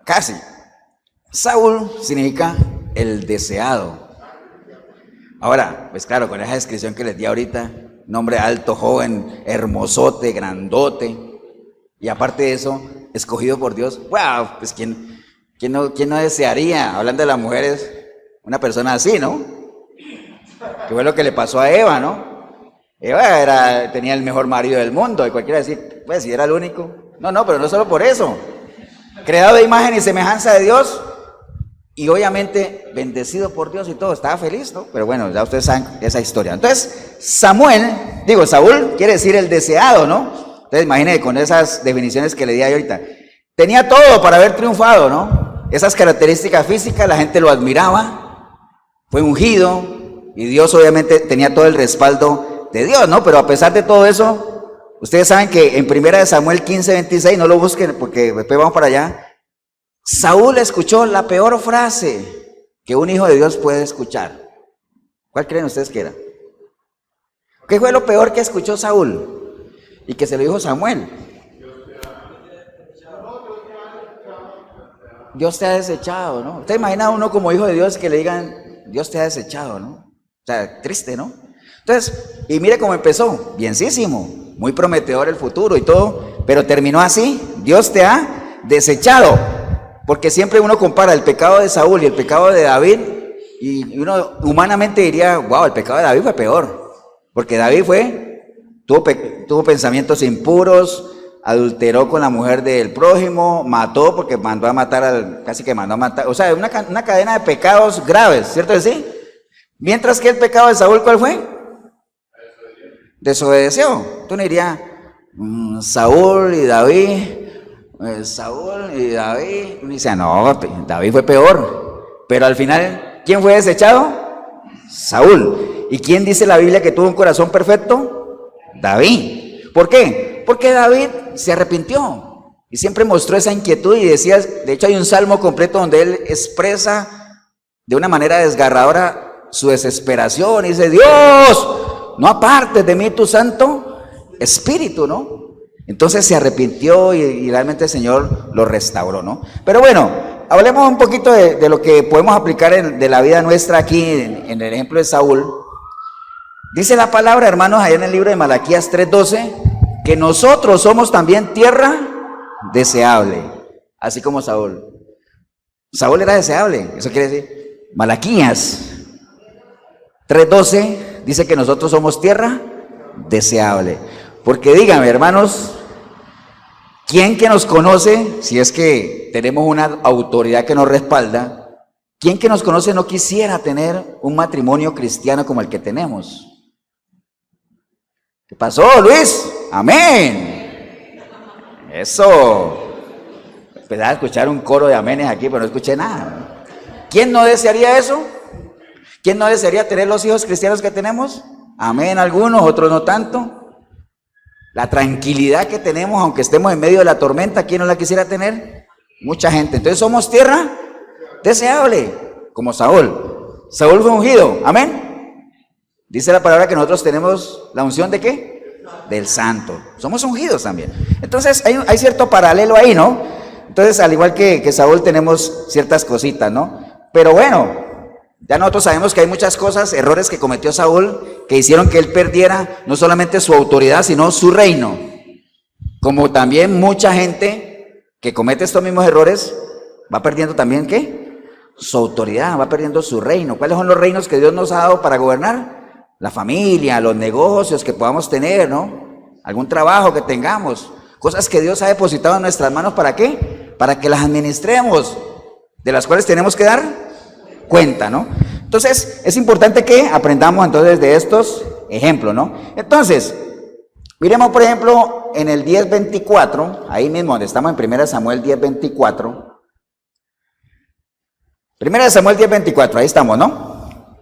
Casi. Saúl significa el deseado. Ahora, pues claro, con esa descripción que les di ahorita, nombre alto, joven, hermosote, grandote, y aparte de eso, escogido por Dios, wow, pues ¿quién no desearía, hablando de las mujeres, una persona así, ¿no? Que fue lo que le pasó a Eva, ¿no? Eva tenía el mejor marido del mundo, y cualquiera decir, pues si era el único. No, pero no solo por eso. Creado de imagen y semejanza de Dios, y obviamente bendecido por Dios y todo, estaba feliz, ¿no? Pero bueno, ya ustedes saben esa historia. Entonces, Saúl quiere decir el deseado, ¿no? Entonces, imagínense con esas definiciones que le di ahí ahorita. Tenía todo para haber triunfado, ¿no? Esas características físicas, la gente lo admiraba, fue ungido y Dios obviamente tenía todo el respaldo de Dios, ¿no? Pero a pesar de todo eso, ustedes saben que en 1 Samuel 15:26, no lo busquen porque después vamos para allá, Saúl escuchó la peor frase que un hijo de Dios puede escuchar. ¿Cuál creen ustedes que era? ¿Qué fue lo peor que escuchó Saúl? Y que se lo dijo Samuel. Dios te ha desechado, ¿no? ¿Usted imagina a uno como hijo de Dios que le digan, Dios te ha desechado, ¿no? O sea, triste, ¿no? Entonces, y mire cómo empezó, bienísimo, muy prometedor el futuro y todo, pero terminó así, Dios te ha desechado, porque siempre uno compara el pecado de Saúl y el pecado de David, y uno humanamente diría, wow, el pecado de David fue peor, porque David tuvo pensamientos impuros, adulteró con la mujer del prójimo, mató porque mandó a matar, casi que mandó a matar, o sea, una cadena de pecados graves, ¿cierto que sí? Mientras que el pecado de Saúl, ¿cuál fue? Desobedeció. Tú no dirías, Saúl y David, uno dice, no, David fue peor, pero al final, ¿quién fue desechado? Saúl. ¿Y quién dice la Biblia que tuvo un corazón perfecto? David. ¿Por qué? Porque David se arrepintió y siempre mostró esa inquietud y decía, de hecho hay un salmo completo donde él expresa de una manera desgarradora su desesperación y dice, Dios, no apartes de mí tu santo espíritu, ¿no? Entonces se arrepintió y realmente el Señor lo restauró, ¿no? Pero bueno, hablemos un poquito de lo que podemos aplicar de la vida nuestra aquí en el ejemplo de Saúl. Dice la palabra, hermanos, allá en el libro de Malaquías 3:12, que nosotros somos también tierra deseable, así como Saúl. Saúl era deseable, eso quiere decir. Malaquías 3:12 dice que nosotros somos tierra deseable. Porque díganme, hermanos, ¿quién que nos conoce, si es que tenemos una autoridad que nos respalda, quién que nos conoce no quisiera tener un matrimonio cristiano como el que tenemos? ¿Qué pasó, Luis? Amén. Eso. Empezaba a escuchar un coro de amenes aquí, pero no escuché nada. ¿Quién no desearía eso? ¿Quién no desearía tener los hijos cristianos que tenemos? Amén, algunos, otros no tanto. La tranquilidad que tenemos, aunque estemos en medio de la tormenta, ¿quién no la quisiera tener? Mucha gente. Entonces somos tierra deseable, como Saúl. Saúl fue ungido, amén. Dice la palabra que nosotros tenemos la unción de ¿qué? Del santo. Somos ungidos también. Entonces hay cierto paralelo ahí, ¿no? Entonces al igual que Saúl tenemos ciertas cositas, ¿no? Pero bueno, ya nosotros sabemos que hay muchas cosas, errores que cometió Saúl, que hicieron que él perdiera no solamente su autoridad, sino su reino. Como también mucha gente que comete estos mismos errores, va perdiendo también ¿qué? Su autoridad, va perdiendo su reino. ¿Cuáles son los reinos que Dios nos ha dado para gobernar? La familia, los negocios que podamos tener, ¿no? Algún trabajo que tengamos, cosas que Dios ha depositado en nuestras manos, ¿para qué? Para que las administremos, de las cuales tenemos que dar cuenta, ¿no? Entonces, es importante que aprendamos entonces de estos ejemplos, ¿no? Entonces, miremos por ejemplo en el 10:24, ahí mismo donde estamos en 1 Samuel 10:24. 1 Samuel 10:24, ahí estamos, ¿no?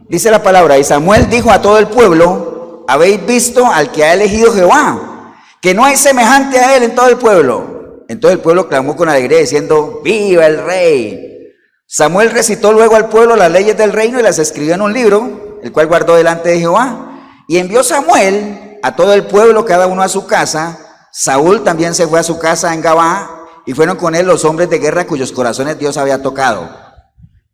Dice la palabra, y Samuel dijo a todo el pueblo, ¿habéis visto al que ha elegido Jehová? Que no hay semejante a él en todo el pueblo. Entonces el pueblo clamó con alegría diciendo, ¡viva el rey! Samuel recitó luego al pueblo las leyes del reino y las escribió en un libro, el cual guardó delante de Jehová. Y envió Samuel a todo el pueblo, cada uno a su casa. Saúl también se fue a su casa en Gabá, y fueron con él los hombres de guerra cuyos corazones Dios había tocado.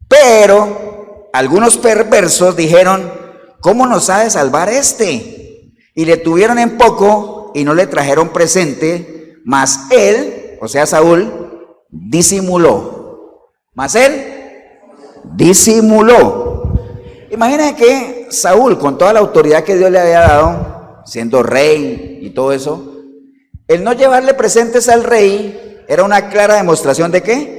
Pero algunos perversos dijeron, ¿cómo nos ha de salvar este? Y le tuvieron en poco y no le trajeron presente, mas él, o sea Saúl, disimuló. Mas él disimuló. Imagínense que Saúl, con toda la autoridad que Dios le había dado, siendo rey y todo eso, el no llevarle presentes al rey era una clara demostración de ¿qué?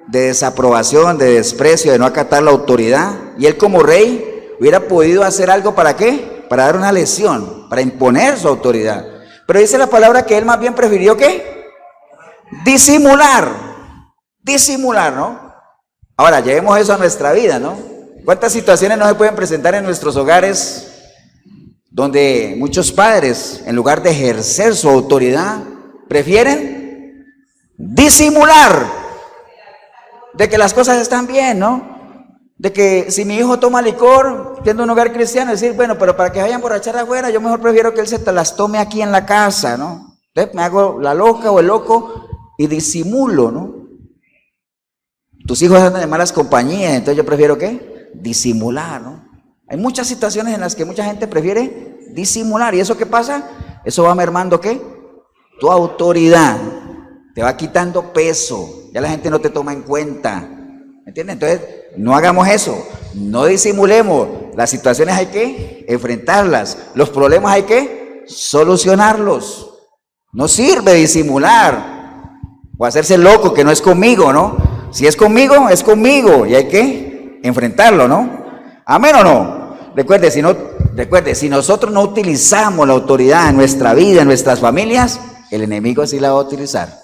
De desaprobación, de desprecio, de no acatar la autoridad. Y él como rey hubiera podido hacer algo ¿para qué? Para dar una lección, para imponer su autoridad. Pero dice la palabra que él más bien prefirió ¿qué? Disimular, ¿no? Ahora, llevemos eso a nuestra vida, ¿no? ¿Cuántas situaciones no se pueden presentar en nuestros hogares donde muchos padres, en lugar de ejercer su autoridad, prefieren disimular de que las cosas están bien, ¿no? De que si mi hijo toma licor, siendo un hogar cristiano, decir, bueno, pero para que vayan a emborrachar afuera, yo mejor prefiero que él se las tome aquí en la casa, ¿no? Entonces me hago la loca o el loco y disimulo, ¿no? Tus hijos andan de malas compañías, entonces yo prefiero ¿qué? Disimular, ¿no? Hay muchas situaciones en las que mucha gente prefiere disimular. ¿Y eso qué pasa? Eso va mermando ¿qué? Tu autoridad. Te va quitando peso. Ya la gente no te toma en cuenta. ¿Me entiendes? Entonces, no hagamos eso. No disimulemos. Las situaciones hay que enfrentarlas. Los problemas hay que solucionarlos. No sirve disimular o hacerse loco que no es conmigo, ¿no? Si es conmigo, es conmigo y hay que enfrentarlo, ¿no? ¿Amén o no? Recuerde, si nosotros no utilizamos la autoridad en nuestra vida, en nuestras familias, el enemigo sí la va a utilizar.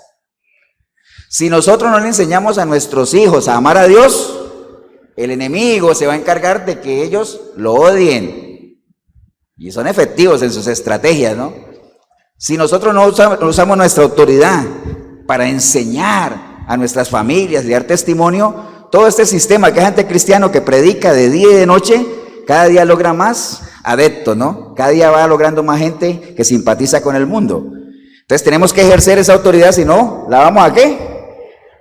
Si nosotros no le enseñamos a nuestros hijos a amar a Dios, el enemigo se va a encargar de que ellos lo odien. Y son efectivos en sus estrategias, ¿no? Si nosotros no usamos nuestra autoridad para enseñar a nuestras familias y dar testimonio, todo este sistema que es anticristiano, que predica de día y de noche, cada día logra más adeptos, ¿no? Cada día va logrando más gente que simpatiza con el mundo. Entonces tenemos que ejercer esa autoridad, si no, ¿la vamos a qué?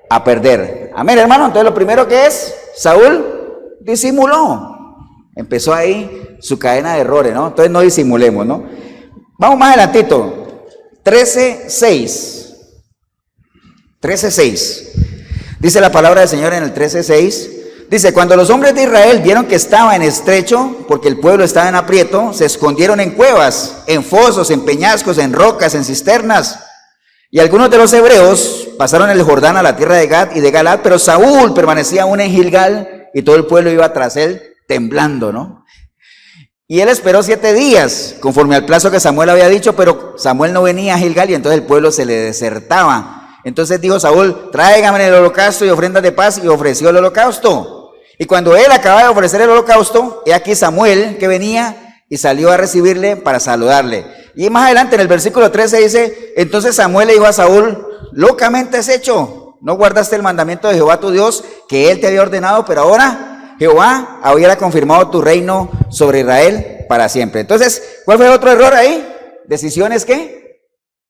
A perder. Amén, hermano. Entonces lo primero que es, Saúl disimuló. Empezó ahí su cadena de errores, ¿no? Entonces no disimulemos, ¿no? Vamos más adelantito. 13:6. 13:6. Dice la palabra del Señor en el 13:6. Dice, cuando los hombres de Israel vieron que estaba en estrecho, porque el pueblo estaba en aprieto, se escondieron en cuevas, en fosos, en peñascos, en rocas, en cisternas. Y algunos de los hebreos pasaron el Jordán a la tierra de Gad y de Galad, pero Saúl permanecía aún en Gilgal y todo el pueblo iba tras él temblando, ¿no? Y él esperó 7 días, conforme al plazo que Samuel había dicho, pero Samuel no venía a Gilgal y entonces el pueblo se le desertaba. Entonces dijo Saúl, tráigame el holocausto y ofrendas de paz, y ofreció el holocausto. Y cuando él acababa de ofrecer el holocausto, he aquí Samuel que venía y salió a recibirle para saludarle. Y más adelante en el versículo 13 dice, entonces Samuel le dijo a Saúl, locamente has hecho, no guardaste el mandamiento de Jehová tu Dios, que él te había ordenado, pero ahora Jehová hubiera confirmado tu reino sobre Israel para siempre. Entonces, ¿cuál fue el otro error ahí? Decisiones ¿qué?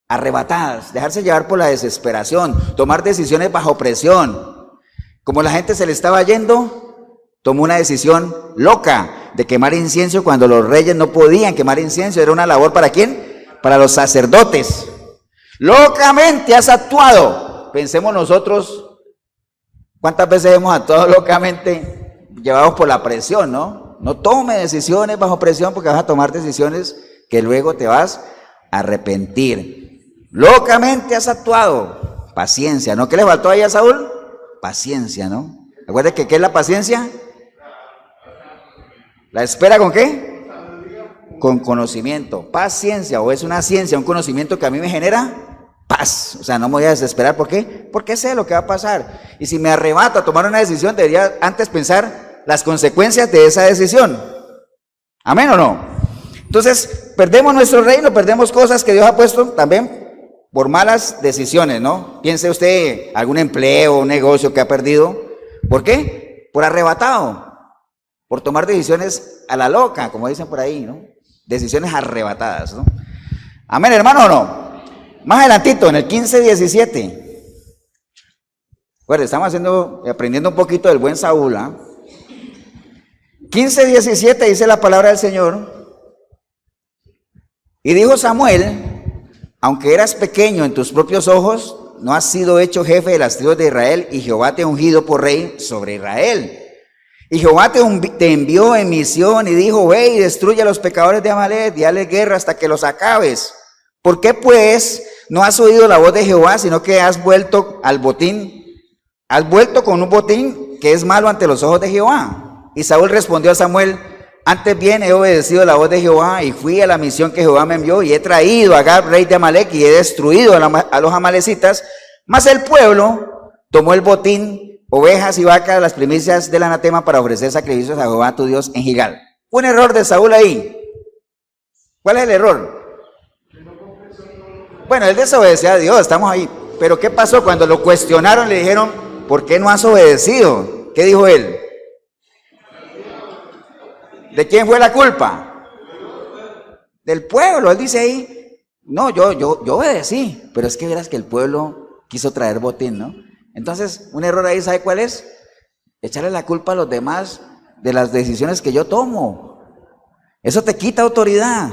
Arrebatadas, dejarse llevar por la desesperación, tomar decisiones bajo presión. Como la gente se le estaba yendo, tomó una decisión loca de quemar incienso cuando los reyes no podían quemar incienso. Era una labor ¿para quién? Para los sacerdotes. Locamente has actuado. Pensemos nosotros, ¿cuántas veces hemos actuado locamente llevados por la presión, no? No tome decisiones bajo presión, porque vas a tomar decisiones que luego te vas a arrepentir. Locamente has actuado. Paciencia, ¿no? ¿Qué le faltó ahí a Saúl? Paciencia, ¿no? Recuerda que ¿qué es la paciencia? ¿La espera con qué? Con conocimiento. Paciencia, o es una ciencia, un conocimiento que a mí me genera paz. O sea, no me voy a desesperar. ¿Por qué? Porque sé lo que va a pasar. Y si me arrebato a tomar una decisión, debería antes pensar las consecuencias de esa decisión. ¿Amén o no? Entonces, perdemos nuestro reino, perdemos cosas que Dios ha puesto también por malas decisiones, ¿no? Piense usted algún empleo, un negocio que ha perdido. ¿Por qué? Por arrebatado, por tomar decisiones a la loca, como dicen por ahí, ¿no? Decisiones arrebatadas, ¿no? Amén, hermano, ¿o no? Más adelantito, en el 15:17. Bueno, estamos aprendiendo un poquito del buen Saúl, ¿ah? 15:17 dice la palabra del Señor. Y dijo Samuel, aunque eras pequeño en tus propios ojos, no has sido hecho jefe de las tribus de Israel, y Jehová te ha ungido por rey sobre Israel. Y Jehová te envió en misión y dijo, ve y destruye a los pecadores de Amalek y dale guerra hasta que los acabes. ¿Por qué pues no has oído la voz de Jehová, sino que has vuelto al botín? Has vuelto con un botín que es malo ante los ojos de Jehová. Y Saúl respondió a Samuel, antes bien he obedecido la voz de Jehová y fui a la misión que Jehová me envió y he traído a Agag, rey de Amalek, y he destruido a los amalecitas, Mas el pueblo tomó el botín, ovejas y vacas, las primicias del anatema para ofrecer sacrificios a Jehová tu Dios en Gilgal. Fue un error de Saúl ahí. ¿Cuál es el error? Bueno, él desobedeció a Dios, estamos ahí. Pero ¿qué pasó? Cuando lo cuestionaron, le dijeron, ¿por qué no has obedecido? ¿Qué dijo él? ¿De quién fue la culpa? Del pueblo. Él dice ahí, no, yo obedecí, pero es que verás que el pueblo quiso traer botín, ¿no? Entonces, un error ahí, ¿sabe cuál es? Echarle la culpa a los demás de las decisiones que yo tomo. Eso te quita autoridad.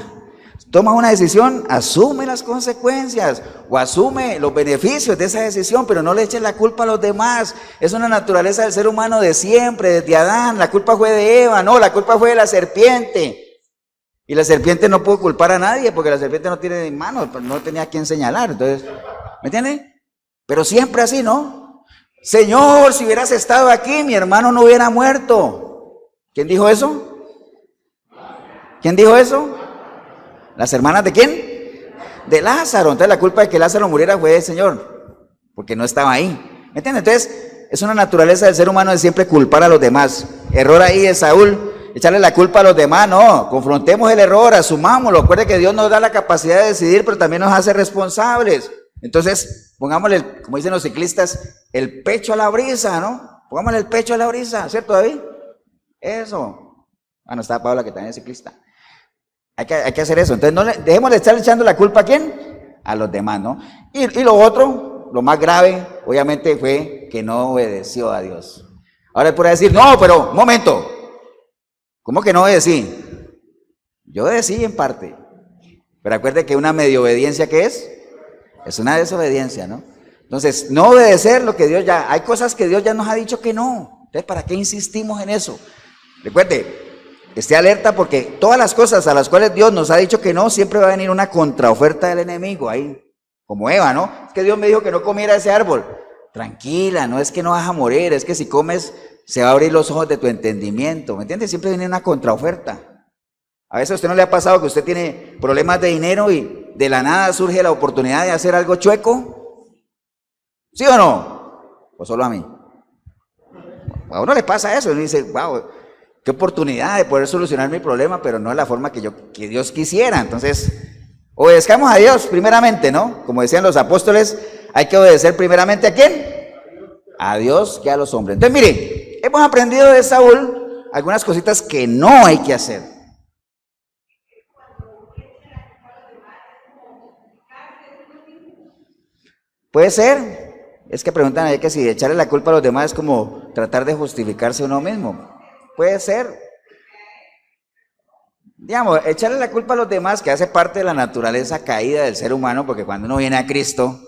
Toma una decisión, asume las consecuencias o asume los beneficios de esa decisión, pero no le eches la culpa a los demás. Es una naturaleza del ser humano de siempre, desde Adán. La culpa fue de Eva, no, la culpa fue de la serpiente. Y la serpiente no pudo culpar a nadie porque la serpiente no tiene manos, no tenía a quién señalar. Entonces, ¿me entiende? Pero siempre así, ¿no? Señor, si hubieras estado aquí, mi hermano no hubiera muerto. ¿Quién dijo eso? ¿Quién dijo eso? ¿Las hermanas de quién? De Lázaro. Entonces la culpa de que Lázaro muriera fue del Señor, porque no estaba ahí. ¿Me entiendes? Entonces es una naturaleza del ser humano de siempre culpar a los demás. Error ahí de Saúl, echarle la culpa a los demás. No, confrontemos el error, asumámoslo. Acuerde que Dios nos da la capacidad de decidir, pero también nos hace responsables. Entonces pongámosle, como dicen los ciclistas, el pecho a la brisa, ¿no? Pongámosle el pecho a la brisa, ¿cierto, David? Eso. Bueno, está Paula, que también es ciclista. Hay que hacer eso. Entonces, dejemos de estar echando la culpa ¿a quién? A los demás, ¿no? Y lo otro, lo más grave, obviamente, fue que no obedeció a Dios. Ahora él podrá decir, no, pero, un momento. ¿Cómo que no obedecí? Yo obedecí en parte. Pero acuerde que una medio obediencia, ¿qué es? Es una desobediencia, ¿no? Entonces, no obedecer lo que Dios ya... Hay cosas que Dios ya nos ha dicho que no. Entonces, ¿para qué insistimos en eso? Recuerde, esté alerta porque todas las cosas a las cuales Dios nos ha dicho que no, siempre va a venir una contraoferta del enemigo ahí, como Eva, ¿no? Es que Dios me dijo que no comiera ese árbol. Tranquila, no es que no vas a morir, es que si comes se va a abrir los ojos de tu entendimiento, ¿me entiendes? Siempre viene una contraoferta. A veces a usted no le ha pasado que usted tiene problemas de dinero y de la nada surge la oportunidad de hacer algo chueco. ¿Sí o no? ¿O solo a mí? A uno le pasa eso, uno dice, wow, qué oportunidad de poder solucionar mi problema, pero no de la forma que Dios quisiera. Entonces, obedezcamos a Dios primeramente, ¿no? Como decían los apóstoles, hay que obedecer primeramente ¿a quién? A Dios que a los hombres. Entonces, mire, hemos aprendido de Saúl algunas cositas que no hay que hacer. Puede ser. Es que preguntan ahí que si echarle la culpa a los demás es como tratar de justificarse uno mismo. Puede ser. Digamos, echarle la culpa a los demás, que hace parte de la naturaleza caída del ser humano, porque cuando uno viene a Cristo,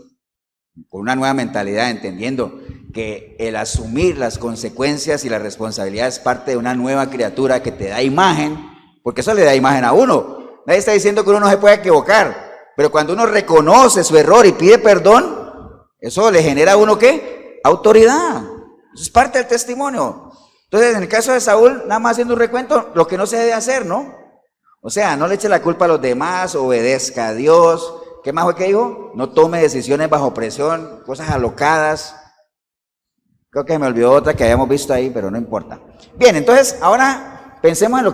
con una nueva mentalidad, entendiendo que el asumir las consecuencias y la responsabilidad es parte de una nueva criatura que te da imagen, porque eso le da imagen a uno. Nadie está diciendo que uno no se puede equivocar, pero cuando uno reconoce su error y pide perdón, eso le genera a uno ¿qué? Autoridad. Eso es parte del testimonio. Entonces, en el caso de Saúl, nada más haciendo un recuento, lo que no se debe hacer, ¿no? O sea, no le eche la culpa a los demás, obedezca a Dios. ¿Qué más fue que dijo? No tome decisiones bajo presión, cosas alocadas. Creo que me olvidó otra que habíamos visto ahí, pero no importa. Bien, entonces, ahora pensemos en lo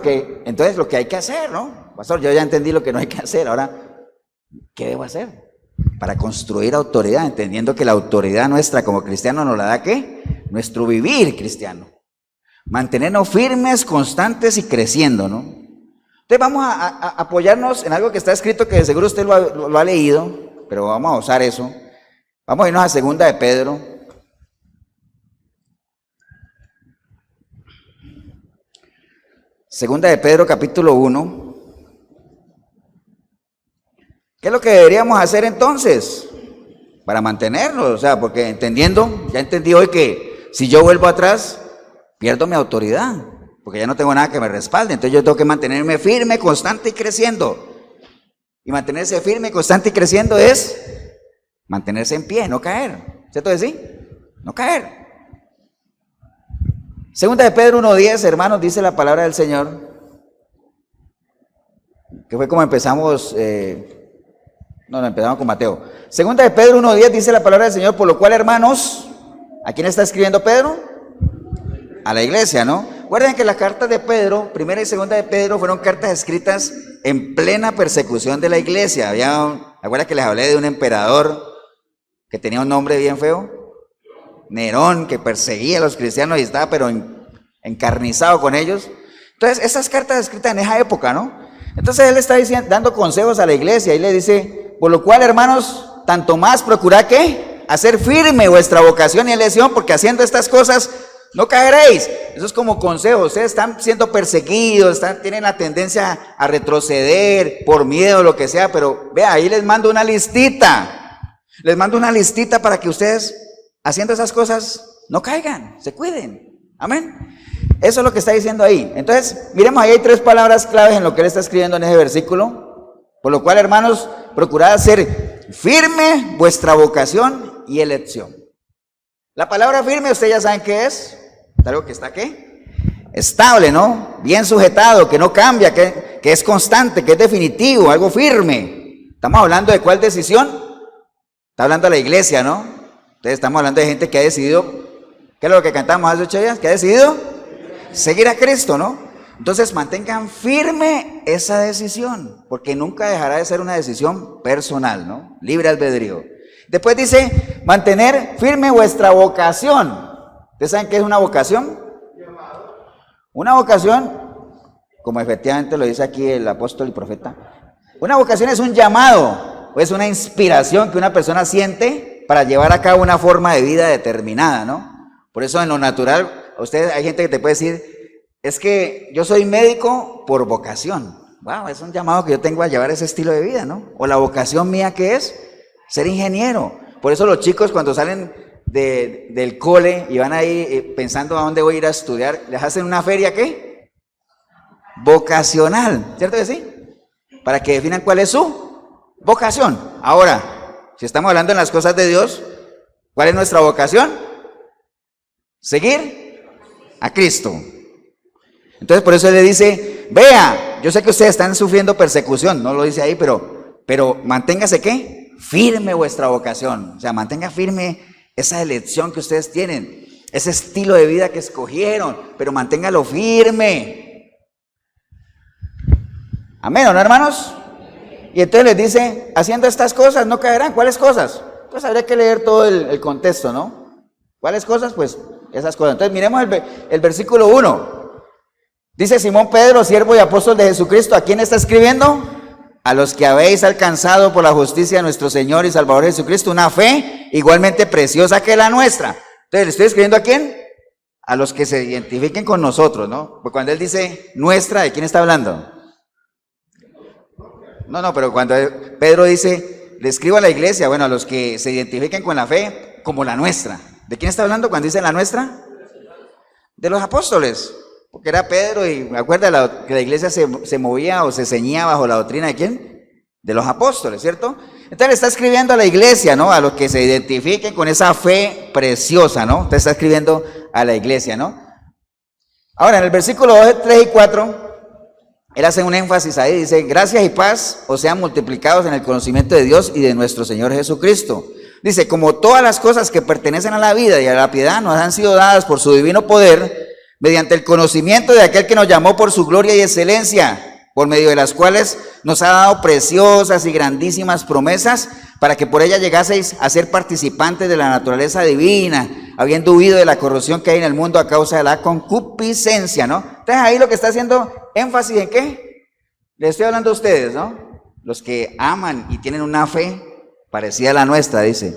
que hay que hacer, ¿no? Pastor, yo ya entendí lo que no hay que hacer, ahora, ¿qué debo hacer? Para construir autoridad, entendiendo que la autoridad nuestra como cristianos nos la da ¿qué? Nuestro vivir cristiano. Mantenernos firmes, constantes y creciendo, ¿no? Entonces vamos a apoyarnos en algo que está escrito que de seguro usted lo ha leído, pero vamos a usar eso. Vamos a irnos a Segunda de Pedro. Segunda de Pedro, capítulo 1. ¿Qué es lo que deberíamos hacer entonces? Para mantenernos, o sea, porque ya entendí hoy que si yo vuelvo atrás, pierdo mi autoridad, porque ya no tengo nada que me respalde. Entonces yo tengo que mantenerme firme, constante y creciendo. Y mantenerse firme, constante y creciendo es mantenerse en pie, no caer. ¿Cierto que sí? No caer. Segunda de Pedro 1:10, hermanos, dice la palabra del Señor, que fue como empezamos No, empezamos con Mateo. Segunda de Pedro 1:10 dice la palabra del Señor, por lo cual, hermanos, ¿a quién está escribiendo Pedro? A la iglesia, ¿no? Recuerden que las cartas de Pedro, primera y segunda de Pedro, fueron cartas escritas en plena persecución de la iglesia. ¿Recuerdan que les hablé de un emperador que tenía un nombre bien feo? Nerón, que perseguía a los cristianos y estaba pero encarnizado con ellos. Entonces, esas cartas escritas en esa época, ¿no? Entonces él está dando consejos a la iglesia y le dice, por lo cual, hermanos, tanto más procurad que hacer firme vuestra vocación y elección, porque haciendo estas cosas no caeréis. Eso es como consejo. Ustedes están siendo perseguidos, tienen la tendencia a retroceder por miedo o lo que sea, pero vea, ahí les mando una listita. Les mando una listita para que ustedes, haciendo esas cosas, no caigan, se cuiden. Amén. Eso es lo que está diciendo ahí. Entonces, miremos, ahí hay 3 palabras claves en lo que él está escribiendo en ese versículo. Por lo cual, hermanos, procurad hacer firme vuestra vocación y elección. La palabra firme, ustedes ya saben qué es. Algo que está ¿qué? Estable, ¿no? Bien sujetado, que no cambia, que es constante, que es definitivo, algo firme. ¿Estamos hablando de cuál decisión? Está hablando de la iglesia, ¿no? Entonces estamos hablando de gente que ha decidido, ¿qué es lo que cantamos hace 8 días? Que ha decidido seguir a Cristo, ¿no? Entonces mantengan firme esa decisión, porque nunca dejará de ser una decisión personal, ¿no? Libre albedrío. Después dice, mantener firme vuestra vocación. ¿Ustedes saben qué es una vocación? Una vocación, como efectivamente lo dice aquí el apóstol y profeta, una vocación es un llamado, o es una inspiración que una persona siente para llevar a cabo una forma de vida determinada, ¿no? Por eso en lo natural, ustedes, hay gente que te puede decir, es que yo soy médico por vocación. Wow, es un llamado que yo tengo a llevar ese estilo de vida, ¿no? O la vocación mía, ¿qué es? Ser ingeniero. Por eso los chicos cuando salen del cole y van ahí pensando a dónde voy a ir a estudiar, les hacen una feria, ¿qué? Vocacional, ¿cierto que sí? Para que definan cuál es su vocación. Ahora, si estamos hablando en las cosas de Dios, ¿cuál es nuestra vocación? Seguir a Cristo. Entonces por eso él le dice, vea, yo sé que ustedes están sufriendo persecución, no lo dice ahí, pero manténgase ¿qué? Firme vuestra vocación, o sea, mantenga firme esa elección que ustedes tienen, ese estilo de vida que escogieron, pero manténgalo firme. Amén, ¿no, hermanos? Y entonces les dice, haciendo estas cosas no caerán. ¿Cuáles cosas? Pues habría que leer todo el contexto, ¿no? ¿Cuáles cosas? Pues esas cosas. Entonces miremos el versículo 1. Dice Simón Pedro, siervo y apóstol de Jesucristo, ¿a quién está escribiendo? A los que habéis alcanzado por la justicia de nuestro Señor y Salvador Jesucristo una fe igualmente preciosa que la nuestra. Entonces, ¿le estoy escribiendo a quién? A los que se identifiquen con nosotros, ¿no? Porque cuando él dice nuestra, ¿de quién está hablando? No, pero cuando Pedro dice, le escribo a la iglesia, bueno, a los que se identifiquen con la fe como la nuestra. ¿De quién está hablando cuando dice la nuestra? De los apóstoles. Porque era Pedro y me acuerdo que la iglesia se movía o se ceñía bajo la doctrina de ¿quién? De los apóstoles, ¿cierto? Entonces le está escribiendo a la iglesia, ¿no? A los que se identifiquen con esa fe preciosa, ¿no? Entonces está escribiendo a la iglesia, ¿no? Ahora en el versículo 2, 3 y 4, él hace un énfasis ahí, dice, gracias y paz os sean multiplicados en el conocimiento de Dios y de nuestro Señor Jesucristo. Dice, como todas las cosas que pertenecen a la vida y a la piedad nos han sido dadas por su divino poder, mediante el conocimiento de aquel que nos llamó por su gloria y excelencia, por medio de las cuales nos ha dado preciosas y grandísimas promesas, para que por ellas llegaseis a ser participantes de la naturaleza divina, habiendo huido de la corrupción que hay en el mundo a causa de la concupiscencia, ¿no? Entonces ahí lo que está haciendo énfasis en ¿qué? Les estoy hablando a ustedes, ¿no? Los que aman y tienen una fe parecida a la nuestra, dice.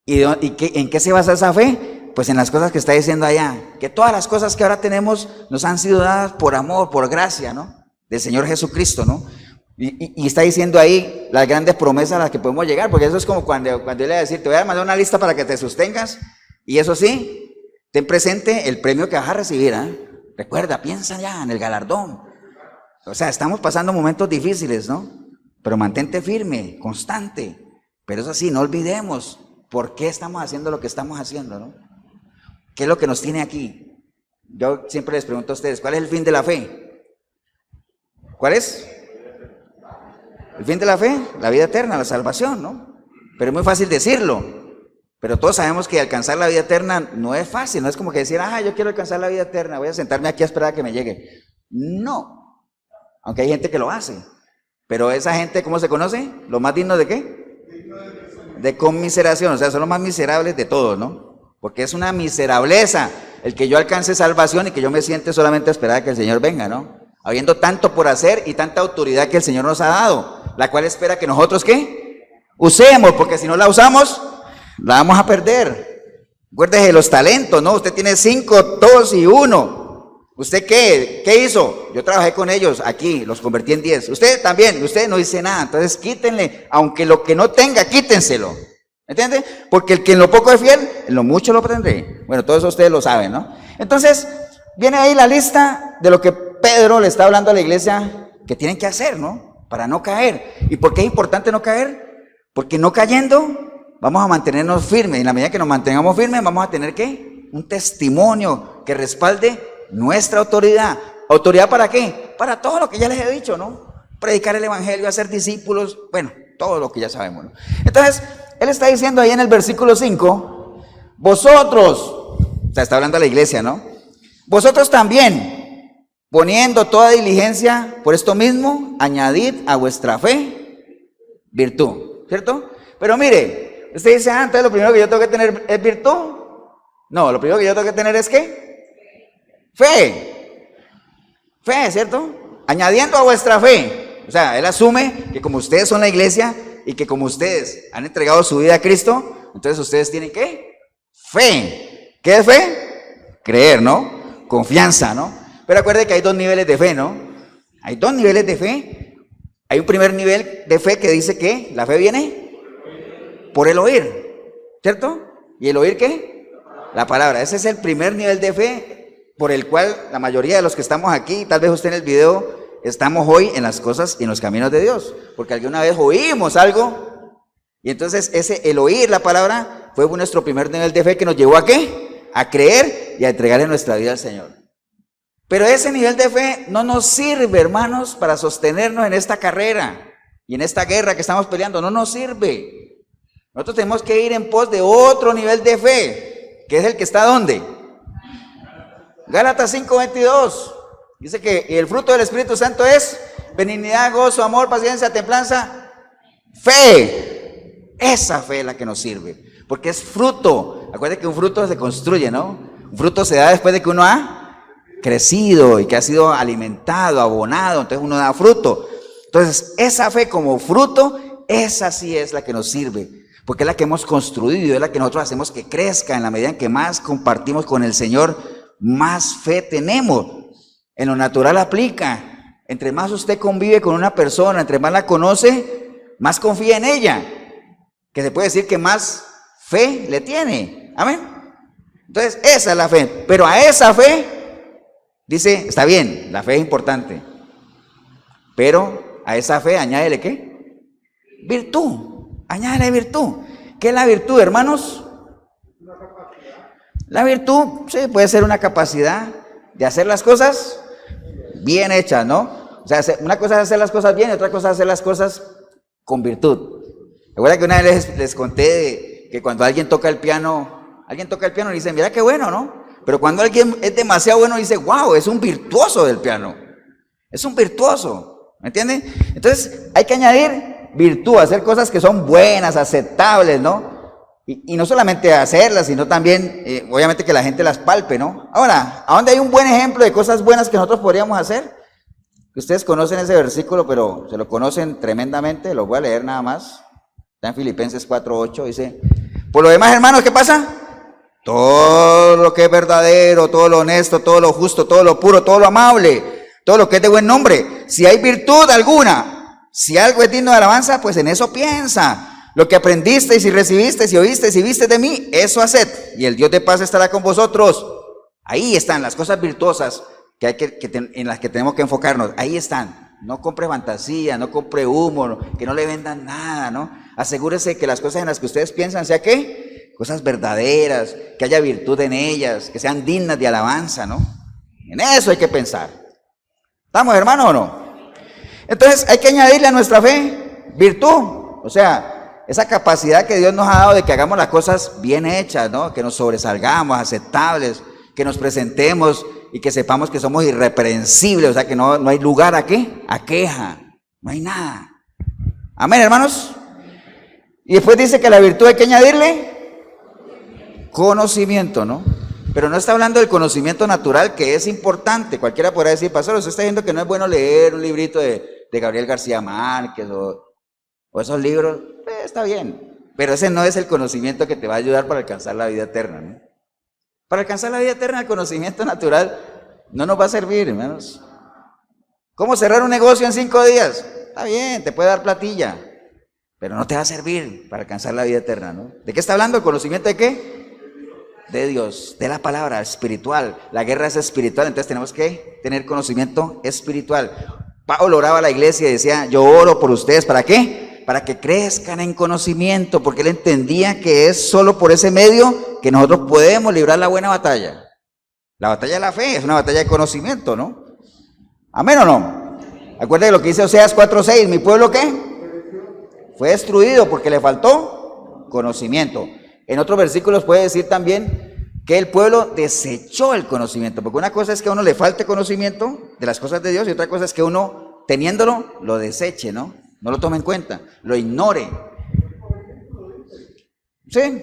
¿En qué se basa esa fe? Pues en las cosas que está diciendo allá, que todas las cosas que ahora tenemos nos han sido dadas por amor, por gracia, ¿no? Del Señor Jesucristo, ¿no? Y está diciendo ahí las grandes promesas a las que podemos llegar, porque eso es como cuando yo le voy a decir, te voy a mandar una lista para que te sostengas, y eso sí, ten presente el premio que vas a recibir, ¿eh? Recuerda, piensa ya en el galardón. O sea, estamos pasando momentos difíciles, ¿no? Pero mantente firme, constante, pero eso sí, no olvidemos por qué estamos haciendo lo que estamos haciendo, ¿no? ¿Qué es lo que nos tiene aquí? Yo siempre les pregunto a ustedes, ¿cuál es el fin de la fe? ¿Cuál es? El fin de la fe, la vida eterna, la salvación, ¿no? Pero es muy fácil decirlo. Pero todos sabemos que alcanzar la vida eterna no es fácil. No es como que decir, yo quiero alcanzar la vida eterna, voy a sentarme aquí a esperar a que me llegue. No. Aunque hay gente que lo hace. Pero esa gente, ¿cómo se conoce? ¿Los más dignos de qué? De conmiseración. O sea, son los más miserables de todos, ¿no? Porque es una miserableza el que yo alcance salvación y que yo me siente solamente a esperar a que el Señor venga, ¿no? Habiendo tanto por hacer y tanta autoridad que el Señor nos ha dado, la cual espera que nosotros, ¿qué? Usemos, porque si no la usamos, la vamos a perder. Acuérdese de los talentos, ¿no? Usted tiene 5, 2 y 1. ¿Usted qué? ¿Qué hizo? Yo trabajé con ellos aquí, los convertí en 10. Usted también, usted no dice nada. Entonces quítenle, aunque lo que no tenga, quítenselo. ¿Entiende? Porque el que en lo poco es fiel, en lo mucho lo prendré. Bueno, todo eso ustedes lo saben, ¿no? Entonces, viene ahí la lista de lo que Pedro le está hablando a la iglesia que tienen que hacer, ¿no? Para no caer. ¿Y por qué es importante no caer? Porque no cayendo, vamos a mantenernos firmes. Y en la medida que nos mantengamos firmes, vamos a tener, ¿qué? Un testimonio que respalde nuestra autoridad. ¿Autoridad para qué? Para todo lo que ya les he dicho, ¿no? Predicar el evangelio, hacer discípulos, bueno, todo lo que ya sabemos, ¿no? Entonces, él está diciendo ahí en el versículo 5, vosotros, o sea, está hablando a la iglesia, ¿no? Vosotros también, poniendo toda diligencia por esto mismo, añadid a vuestra fe virtud, ¿cierto? Pero mire, usted dice, entonces lo primero que yo tengo que tener es virtud. No, lo primero que yo tengo que tener es ¿qué? Fe. Fe, ¿cierto? Añadiendo a vuestra fe. O sea, él asume que como ustedes son la iglesia y que como ustedes han entregado su vida a Cristo, entonces ustedes tienen ¿qué? Fe. ¿Qué es fe? Creer, ¿no? Confianza, ¿no? Pero acuérdense que hay 2 niveles de fe, ¿no? Hay 2 niveles de fe. Hay un primer nivel de fe que dice que la fe viene por el oír, ¿cierto? ¿Y el oír qué? La palabra. Ese es el primer nivel de fe por el cual la mayoría de los que estamos aquí, tal vez usted en el video, estamos hoy en las cosas y en los caminos de Dios. Porque alguna vez oímos algo y entonces el oír la palabra fue nuestro primer nivel de fe que nos llevó a ¿qué? A creer y a entregarle nuestra vida al Señor. Pero ese nivel de fe no nos sirve, hermanos, para sostenernos en esta carrera y en esta guerra que estamos peleando. No nos sirve. Nosotros tenemos que ir en pos de otro nivel de fe, que es el que está ¿dónde? Gálatas 5:22. Dice que el fruto del Espíritu Santo es benignidad, gozo, amor, paciencia, templanza, fe. Esa fe es la que nos sirve, porque es fruto. Acuérdense que un fruto se construye, ¿no? Un fruto se da después de que uno ha crecido y que ha sido alimentado, abonado, entonces uno da fruto. Entonces, esa fe como fruto, esa sí es la que nos sirve, porque es la que hemos construido, es la que nosotros hacemos que crezca. En la medida en que más compartimos con el Señor, más fe tenemos. En lo natural aplica. Entre más usted convive con una persona, entre más la conoce, más confía en ella. Que se puede decir que más fe le tiene. Amén. Entonces, esa es la fe. Pero a esa fe, dice, está bien, la fe es importante. Pero a esa fe añádele ¿qué? Virtud. Añádele virtud. ¿Qué es la virtud, hermanos? La virtud, sí, puede ser una capacidad de hacer las cosas bien hechas, ¿no? O sea, una cosa es hacer las cosas bien y otra cosa es hacer las cosas con virtud. Recuerda que una vez les conté que cuando alguien toca el piano y dice, mira qué bueno, ¿no? Pero cuando alguien es demasiado bueno dice, wow, es un virtuoso del piano. Es un virtuoso, ¿me entienden? Entonces hay que añadir virtud, hacer cosas que son buenas, aceptables, ¿no? Y no solamente hacerlas, sino también, obviamente, que la gente las palpe, ¿no? Ahora, ¿a dónde hay un buen ejemplo de cosas buenas que nosotros podríamos hacer? Ustedes conocen ese versículo, pero se lo conocen tremendamente. Lo voy a leer nada más. Está en Filipenses 4:8, dice, por lo demás, hermanos, ¿qué pasa? Todo lo que es verdadero, todo lo honesto, todo lo justo, todo lo puro, todo lo amable, todo lo que es de buen nombre. Si hay virtud alguna, si algo es digno de alabanza, pues en eso piensa. Lo que aprendisteis y recibisteis y oísteis y visteis de mí, eso haced, y el Dios de paz estará con vosotros. Ahí están las cosas virtuosas en las que tenemos que enfocarnos. Ahí están. No compre fantasía, no compre humo, que no le vendan nada, ¿no? Asegúrese que las cosas en las que ustedes piensan, ¿sea qué? Cosas verdaderas, que haya virtud en ellas, que sean dignas de alabanza, ¿no? En eso hay que pensar. ¿Estamos, hermanos, o no? Entonces hay que añadirle a nuestra fe Virtud, o sea, esa capacidad que Dios nos ha dado de que hagamos las cosas bien hechas, ¿no? Que nos sobresalgamos, aceptables, que nos presentemos y que sepamos que somos irreprensibles, o sea, que no hay lugar a qué, a queja, no hay nada. Amén, hermanos. Y después dice que a la virtud hay que añadirle conocimiento, ¿no? Pero no está hablando del conocimiento natural, que es importante. Cualquiera podrá decir, pastor, usted está diciendo que no es bueno leer un librito de Gabriel García Márquez o esos libros. Está bien, pero ese no es el conocimiento que te va a ayudar para alcanzar la vida eterna, ¿no? Para alcanzar la vida eterna, el conocimiento natural no nos va a servir, hermanos. ¿Cómo cerrar un negocio en 5 días? Está bien, te puede dar platilla, pero no te va a servir para alcanzar la vida eterna, ¿no? ¿De qué está hablando? ¿El conocimiento de qué? De Dios, de la palabra, espiritual. La guerra es espiritual, entonces tenemos que tener conocimiento espiritual. Pablo oraba a la iglesia y decía, yo oro por ustedes, ¿para qué? Para que crezcan en conocimiento, porque él entendía que es solo por ese medio que nosotros podemos librar la buena batalla. La batalla de la fe es una batalla de conocimiento, ¿no? ¿Amén o no? Acuérdense de lo que dice Oseas 4:6, ¿mi pueblo qué? Fue destruido porque le faltó conocimiento. En otros versículos puede decir también que el pueblo desechó el conocimiento, porque una cosa es que a uno le falte conocimiento de las cosas de Dios y otra cosa es que uno, teniéndolo, lo deseche, ¿no? No lo tome en cuenta, lo ignore. ¿Sí?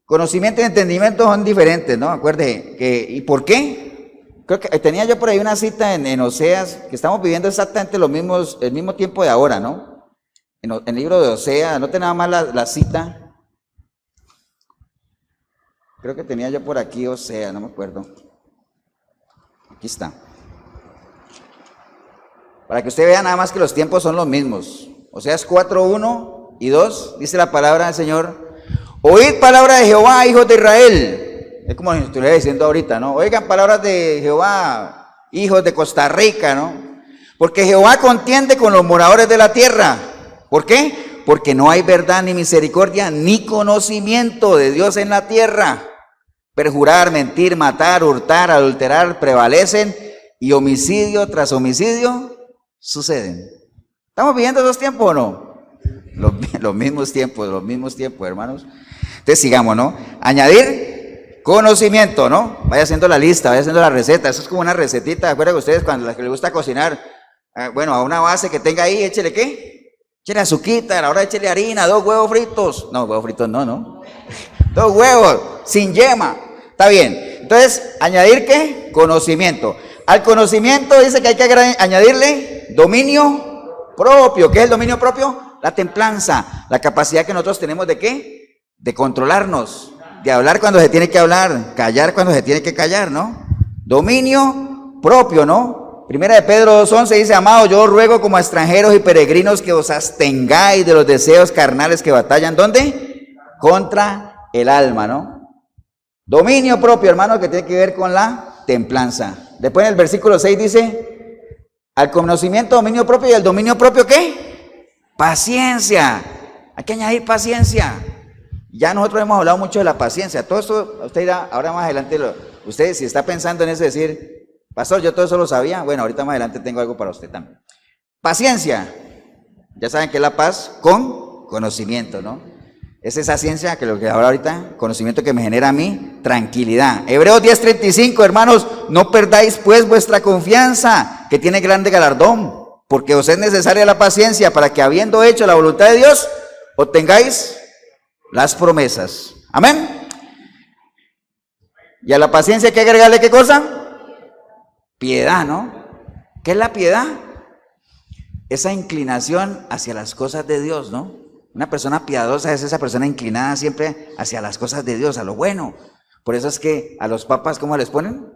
Conocimiento y entendimiento son diferentes, ¿no? Acuérdese que, ¿y por qué? Creo que tenía yo por ahí una cita en Oseas, que estamos viviendo exactamente el mismo tiempo de ahora, ¿no? En el libro de Oseas, anote nada más la cita. Creo que tenía yo por aquí Oseas, no me acuerdo. Aquí está. Para que usted vea nada más que los tiempos son los mismos. Oseas 4:1 y 2, dice la palabra del Señor. Oíd palabra de Jehová, hijos de Israel. Es como si estuviera diciendo ahorita, ¿no? Oigan palabras de Jehová, hijos de Costa Rica, ¿no? Porque Jehová contiende con los moradores de la tierra. ¿Por qué? Porque no hay verdad ni misericordia ni conocimiento de Dios en la tierra. Perjurar, mentir, matar, hurtar, adulterar prevalecen y homicidio tras homicidio suceden. ¿Estamos viviendo esos tiempos o no? Los mismos tiempos, hermanos. Entonces sigamos, ¿no? Añadir conocimiento, ¿no? Vaya haciendo la lista, vaya haciendo la receta. Eso es como una recetita. ¿Acuerdan que ustedes cuando a las que les gusta cocinar? Bueno, a una base que tenga ahí, échele ¿qué? Échele azuquita, ahora échele harina, 2 huevos fritos. No, huevos fritos no. 2 huevos, sin yema. Está bien. Entonces, ¿añadir qué? Conocimiento. Al conocimiento dice que hay que añadirle dominio propio. ¿Qué es el dominio propio? La templanza, la capacidad que nosotros tenemos de ¿qué? De controlarnos, de hablar cuando se tiene que hablar, callar cuando se tiene que callar, ¿no? Dominio propio, ¿no? Primera de Pedro 2:11 dice, amados, yo os ruego como a extranjeros y peregrinos que os abstengáis de los deseos carnales que batallan, ¿dónde? Contra el alma, ¿no? Dominio propio, hermano, que tiene que ver con la templanza. Después en el versículo 6 dice, al conocimiento, dominio propio, y al dominio propio, ¿qué? Paciencia. Hay que añadir paciencia. Ya nosotros hemos hablado mucho de la paciencia. Todo esto, usted dirá, ahora más adelante, usted si está pensando en eso, decir, pastor, yo todo eso lo sabía. Bueno, ahorita más adelante tengo algo para usted también. Paciencia. Ya saben que es la paz con conocimiento, ¿no? Es esa ciencia que lo que habla ahorita, conocimiento que me genera a mí tranquilidad. Hebreos 10:35, hermanos, no perdáis pues vuestra confianza, que tiene grande galardón, porque os es necesaria la paciencia para que habiendo hecho la voluntad de Dios, obtengáis las promesas. Amén. Y a la paciencia hay que agregarle ¿qué cosa? Piedad, ¿no? ¿Qué es la piedad? Esa inclinación hacia las cosas de Dios, ¿no? Una persona piadosa es esa persona inclinada siempre hacia las cosas de Dios, a lo bueno. Por eso es que a los papas, ¿cómo les ponen?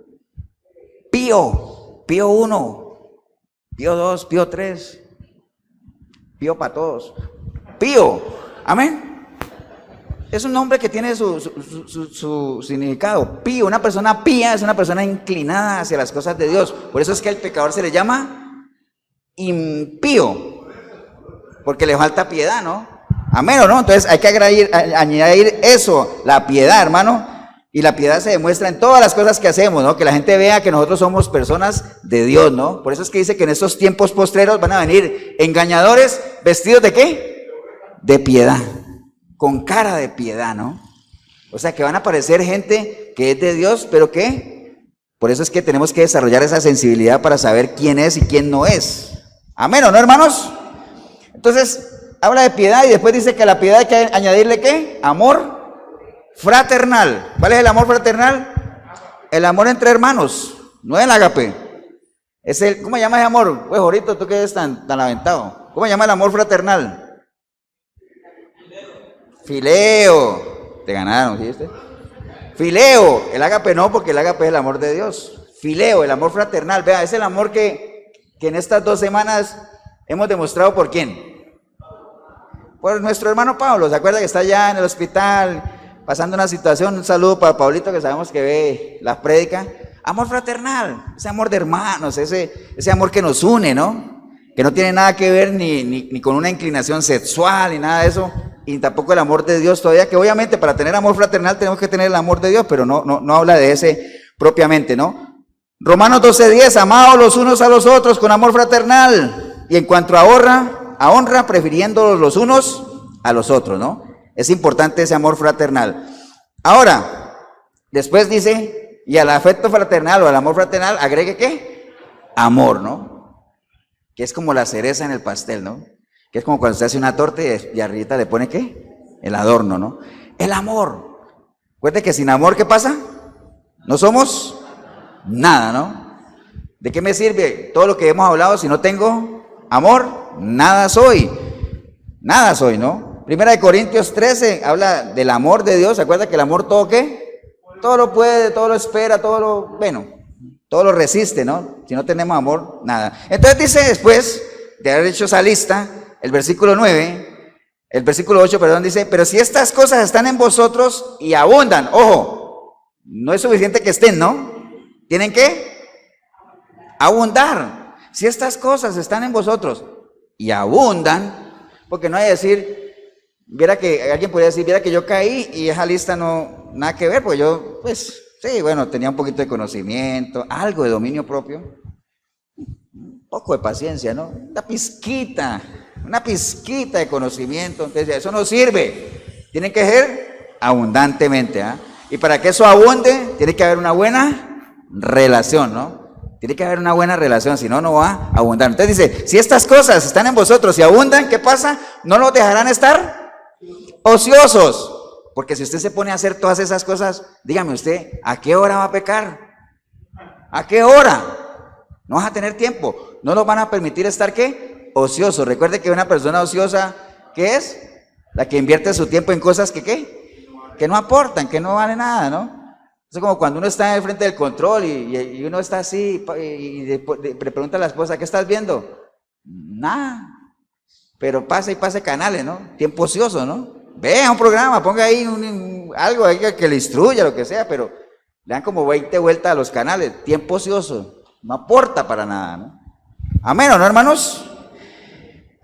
Pío, Pío 1, Pío 2, Pío 3, Pío para todos. Pío, amén. Es un nombre que tiene su significado. Pío, una persona pía es una persona inclinada hacia las cosas de Dios. Por eso es que al pecador se le llama impío, porque le falta piedad, ¿no? Amén o no. Entonces hay que añadir eso, la piedad, hermano. Y la piedad se demuestra en todas las cosas que hacemos, ¿no? Que la gente vea que nosotros somos personas de Dios, ¿no? Por eso es que dice que en estos tiempos postreros van a venir engañadores vestidos ¿de qué? De piedad, con cara de piedad, ¿no? O sea, que van a aparecer gente que es de Dios, pero ¿qué? Por eso es que tenemos que desarrollar esa sensibilidad para saber quién es y quién no es. Amén, ¿o no, hermanos? Entonces, habla de piedad y después dice que a la piedad hay que añadirle ¿qué? Amor fraternal. ¿Cuál es el amor fraternal? El amor entre hermanos, no el ágape. Es el, ¿cómo se llama ese amor? Pues ahorita tú que eres tan aventado. ¿Cómo se llama el amor fraternal? Fileo. Te ganaron, ¿sí viste? Fileo. El ágape no, porque el ágape es el amor de Dios. Fileo, el amor fraternal. Vea, es el amor que en estas 2 semanas hemos demostrado por quién. Por nuestro hermano Pablo. ¿Se acuerda que está allá en el hospital pasando una situación? Un saludo para Pablito, que sabemos que ve las prédicas. Amor fraternal, ese amor de hermanos, ese amor que nos une, ¿no? Que no tiene nada que ver ni con una inclinación sexual ni nada de eso, y tampoco el amor de Dios todavía, que obviamente para tener amor fraternal tenemos que tener el amor de Dios, pero no habla de ese propiamente, ¿no? Romanos 12:10, amados los unos a los otros con amor fraternal, y en cuanto a honra, prefiriéndolos los unos a los otros, ¿no? Es importante ese amor fraternal. Ahora, después dice, y al afecto fraternal o al amor fraternal, agregue ¿qué? Amor, ¿no? Que es como la cereza en el pastel, ¿no? Que es como cuando se hace una torta y arriba le pone ¿qué? El adorno, ¿no? El amor. Recuerde que sin amor, ¿qué pasa? No somos nada, ¿no? ¿De qué me sirve todo lo que hemos hablado si no tengo amor? Nada soy. Nada soy, ¿no? Primera de Corintios 13 habla del amor de Dios. ¿Se acuerda que el amor todo qué? Todo lo puede, todo lo espera, todo lo resiste, ¿no? Si no tenemos amor, nada. Entonces dice después de haber hecho esa lista, el versículo 8, dice, pero si estas cosas están en vosotros y abundan, ojo, no es suficiente que estén, ¿no? Tienen que abundar. Si estas cosas están en vosotros y abundan, porque no hay que decir, alguien podría decir, viera que yo caí y esa lista no, nada que ver, porque yo, pues, sí, bueno, tenía un poquito de conocimiento, algo de dominio propio, un poco de paciencia, ¿no? Una pizquita de conocimiento, entonces eso no sirve, tiene que ser abundantemente, ¿ah? Y para que eso abunde, tiene que haber una buena relación, ¿no? Tiene que haber una buena relación, si no, no va a abundar. Entonces dice, si estas cosas están en vosotros y abundan, ¿qué pasa? No los dejarán estar ociosos. Porque si usted se pone a hacer todas esas cosas, dígame usted, ¿a qué hora va a pecar? ¿A qué hora? No vas a tener tiempo. No nos van a permitir estar, ¿qué? Ociosos. Recuerde que una persona ociosa, ¿qué es? La que invierte su tiempo en cosas que, ¿qué? Que no aportan, que no vale nada, ¿no? Es como cuando uno está en frente del control y uno está así y le pregunta a la esposa, ¿qué estás viendo? Nada. Pero pase canales, ¿no? Tiempo ocioso, ¿no? Vea un programa, ponga ahí algo ahí que le instruya, lo que sea, pero le dan como 20 vueltas a los canales. Tiempo ocioso. No aporta para nada, ¿no? Amén, ¿o no, hermanos?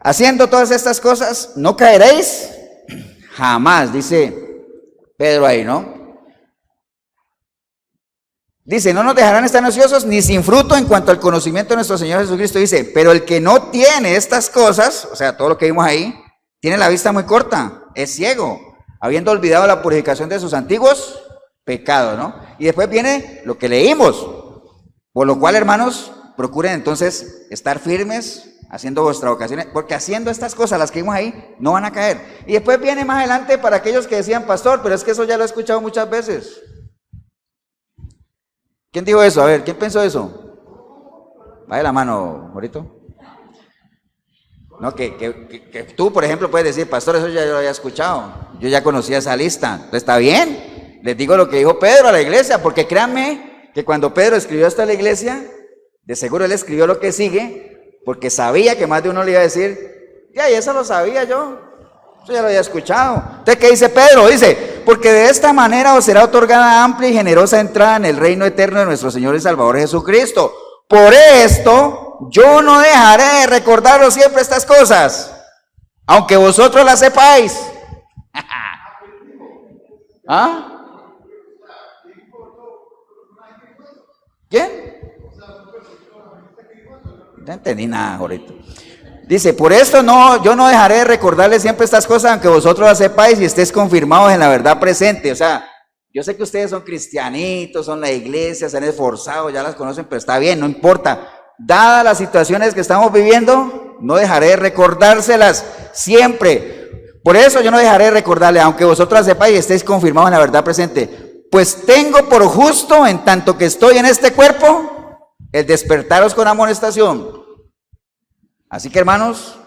Haciendo todas estas cosas, no caeréis jamás, dice Pedro ahí, ¿no? Dice, no nos dejarán estar ociosos ni sin fruto en cuanto al conocimiento de nuestro Señor Jesucristo. Dice, pero el que no tiene estas cosas, o sea, todo lo que vimos ahí, tiene la vista muy corta, es ciego, habiendo olvidado la purificación de sus antiguos pecados, ¿no? Y después viene lo que leímos, por lo cual, hermanos, procuren entonces estar firmes, haciendo vuestras vocaciones, porque haciendo estas cosas, las que vimos ahí, no van a caer. Y después viene más adelante para aquellos que decían, pastor, pero es que eso ya lo he escuchado muchas veces. ¿Quién dijo eso? A ver, ¿quién pensó eso? Vaya la mano, Jorito. No, que tú, por ejemplo, puedes decir, pastor, eso ya yo lo había escuchado. Yo ya conocía esa lista. Entonces, está bien. Les digo lo que dijo Pedro a la iglesia, porque créanme que cuando Pedro escribió esto a la iglesia, de seguro él escribió lo que sigue, porque sabía que más de uno le iba a decir, ya, y eso lo sabía yo. Eso ya lo había escuchado. Entonces, ¿qué dice Pedro? Dice, porque de esta manera os será otorgada amplia y generosa entrada en el reino eterno de nuestro Señor y Salvador Jesucristo. Por esto, yo no dejaré de recordaros siempre estas cosas, aunque vosotros las sepáis. ¿Ah? ¿Quién? No entendí nada ahorita. Dice, por esto no, yo no dejaré de recordarles siempre estas cosas, aunque vosotros las sepáis y estéis confirmados en la verdad presente. O sea, yo sé que ustedes son cristianitos, son la iglesia, se han esforzado, ya las conocen, pero está bien, no importa. Dadas las situaciones que estamos viviendo, no dejaré de recordárselas siempre. Por eso yo no dejaré de recordarle, aunque vosotros las sepáis y estéis confirmados en la verdad presente. Pues tengo por justo, en tanto que estoy en este cuerpo, el despertaros con amonestación. Así que, hermanos,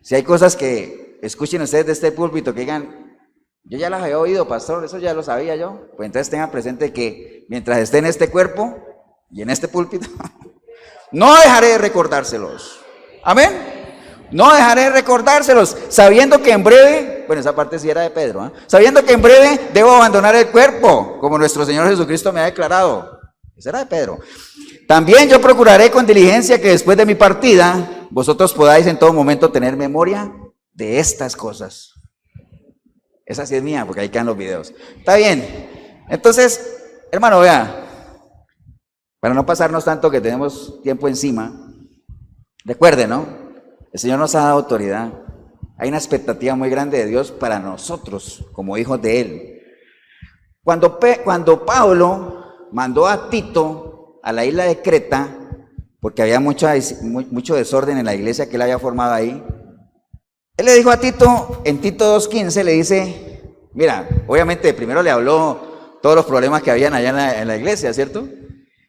si hay cosas que escuchen ustedes de este púlpito que digan, yo ya las había oído, pastor, eso ya lo sabía yo, pues entonces tengan presente que mientras esté en este cuerpo y en este púlpito, no dejaré de recordárselos. Amén. No dejaré de recordárselos, sabiendo que en breve, bueno, esa parte sí era de Pedro, sabiendo que en breve debo abandonar el cuerpo, como nuestro Señor Jesucristo me ha declarado. Esa era de Pedro. También yo procuraré con diligencia que después de mi partida, vosotros podáis en todo momento tener memoria de estas cosas. Esa sí es mía, porque ahí quedan los videos. Está bien. Entonces, hermano, vea, para no pasarnos tanto que tenemos tiempo encima, recuerde, ¿no? El Señor nos ha dado autoridad. Hay una expectativa muy grande de Dios para nosotros, como hijos de Él. Cuando Pablo mandó a Tito a la isla de Creta, porque había mucho desorden en la iglesia que él había formado ahí, él le dijo a Tito, en Tito 2:15, le dice, mira, obviamente primero le habló todos los problemas que habían allá en la iglesia, ¿cierto?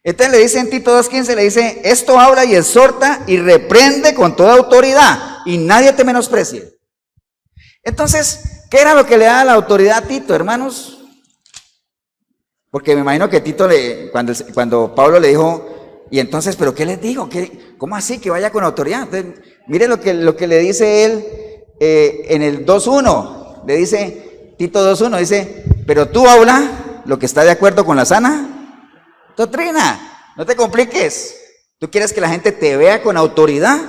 Entonces le dice en Tito 2:15, le dice, esto habla y exhorta y reprende con toda autoridad, y nadie te menosprecie. Entonces, ¿qué era lo que le daba la autoridad a Tito, hermanos? Porque me imagino que Tito, cuando Pablo le dijo, y entonces, ¿pero qué les digo? ¿Cómo así que vaya con autoridad? Entonces, mire lo que le dice él en el 2:1. Le dice, Tito 2:1, dice, pero tú habla lo que está de acuerdo con la sana doctrina. No te compliques. Tú quieres que la gente te vea con autoridad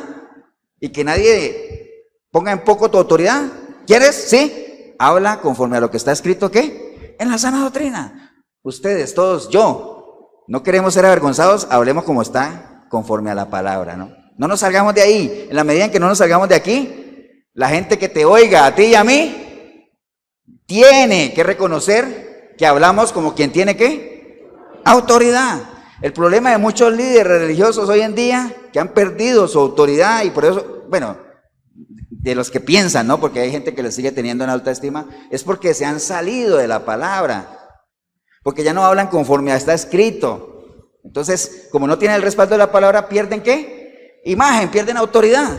y que nadie ponga en poco tu autoridad. ¿Quieres? Sí. Habla conforme a lo que está escrito, ¿qué? En la sana doctrina. Ustedes, todos, yo, no queremos ser avergonzados, hablemos como está, conforme a la palabra, ¿no? No nos salgamos de ahí. En la medida en que no nos salgamos de aquí, la gente que te oiga, a ti y a mí, tiene que reconocer que hablamos como quien tiene ¿qué? Autoridad. El problema de muchos líderes religiosos hoy en día, que han perdido su autoridad y por eso, bueno, de los que piensan, ¿no? Porque hay gente que les sigue teniendo en alta estima, es porque se han salido de la palabra. Porque ya no hablan conforme a está escrito. Entonces, como no tienen el respaldo de la palabra, ¿pierden qué? Imagen, pierden autoridad.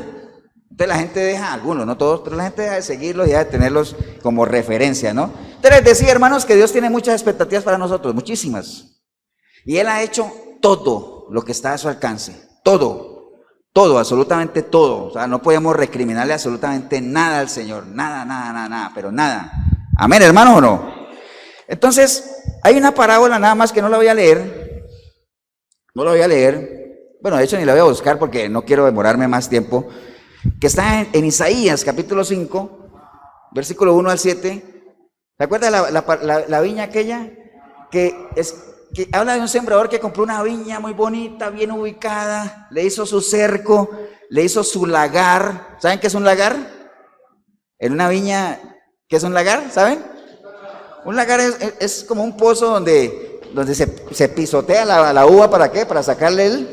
Entonces la gente deja, algunos, no todos, pero la gente deja de seguirlos y deja de tenerlos como referencia, ¿no? Entonces les decía, hermanos, que Dios tiene muchas expectativas para nosotros, muchísimas. Y Él ha hecho todo lo que está a su alcance. Todo, absolutamente todo. O sea, no podemos recriminarle absolutamente nada al Señor. Nada, pero nada. Amén, hermanos, ¿o no? Entonces, hay una parábola nada más que no la voy a leer. Bueno, de hecho ni la voy a buscar porque no quiero demorarme más tiempo. Que está en Isaías, capítulo 5, versículo 1 al 7. ¿Se acuerda la viña aquella? Que habla de un sembrador que compró una viña muy bonita, bien ubicada, le hizo su cerco, le hizo su lagar. ¿Saben qué es un lagar? En una viña, ¿qué es un lagar? ¿Saben? Un lagar es como un pozo donde se pisotea la uva, ¿para qué? Para sacarle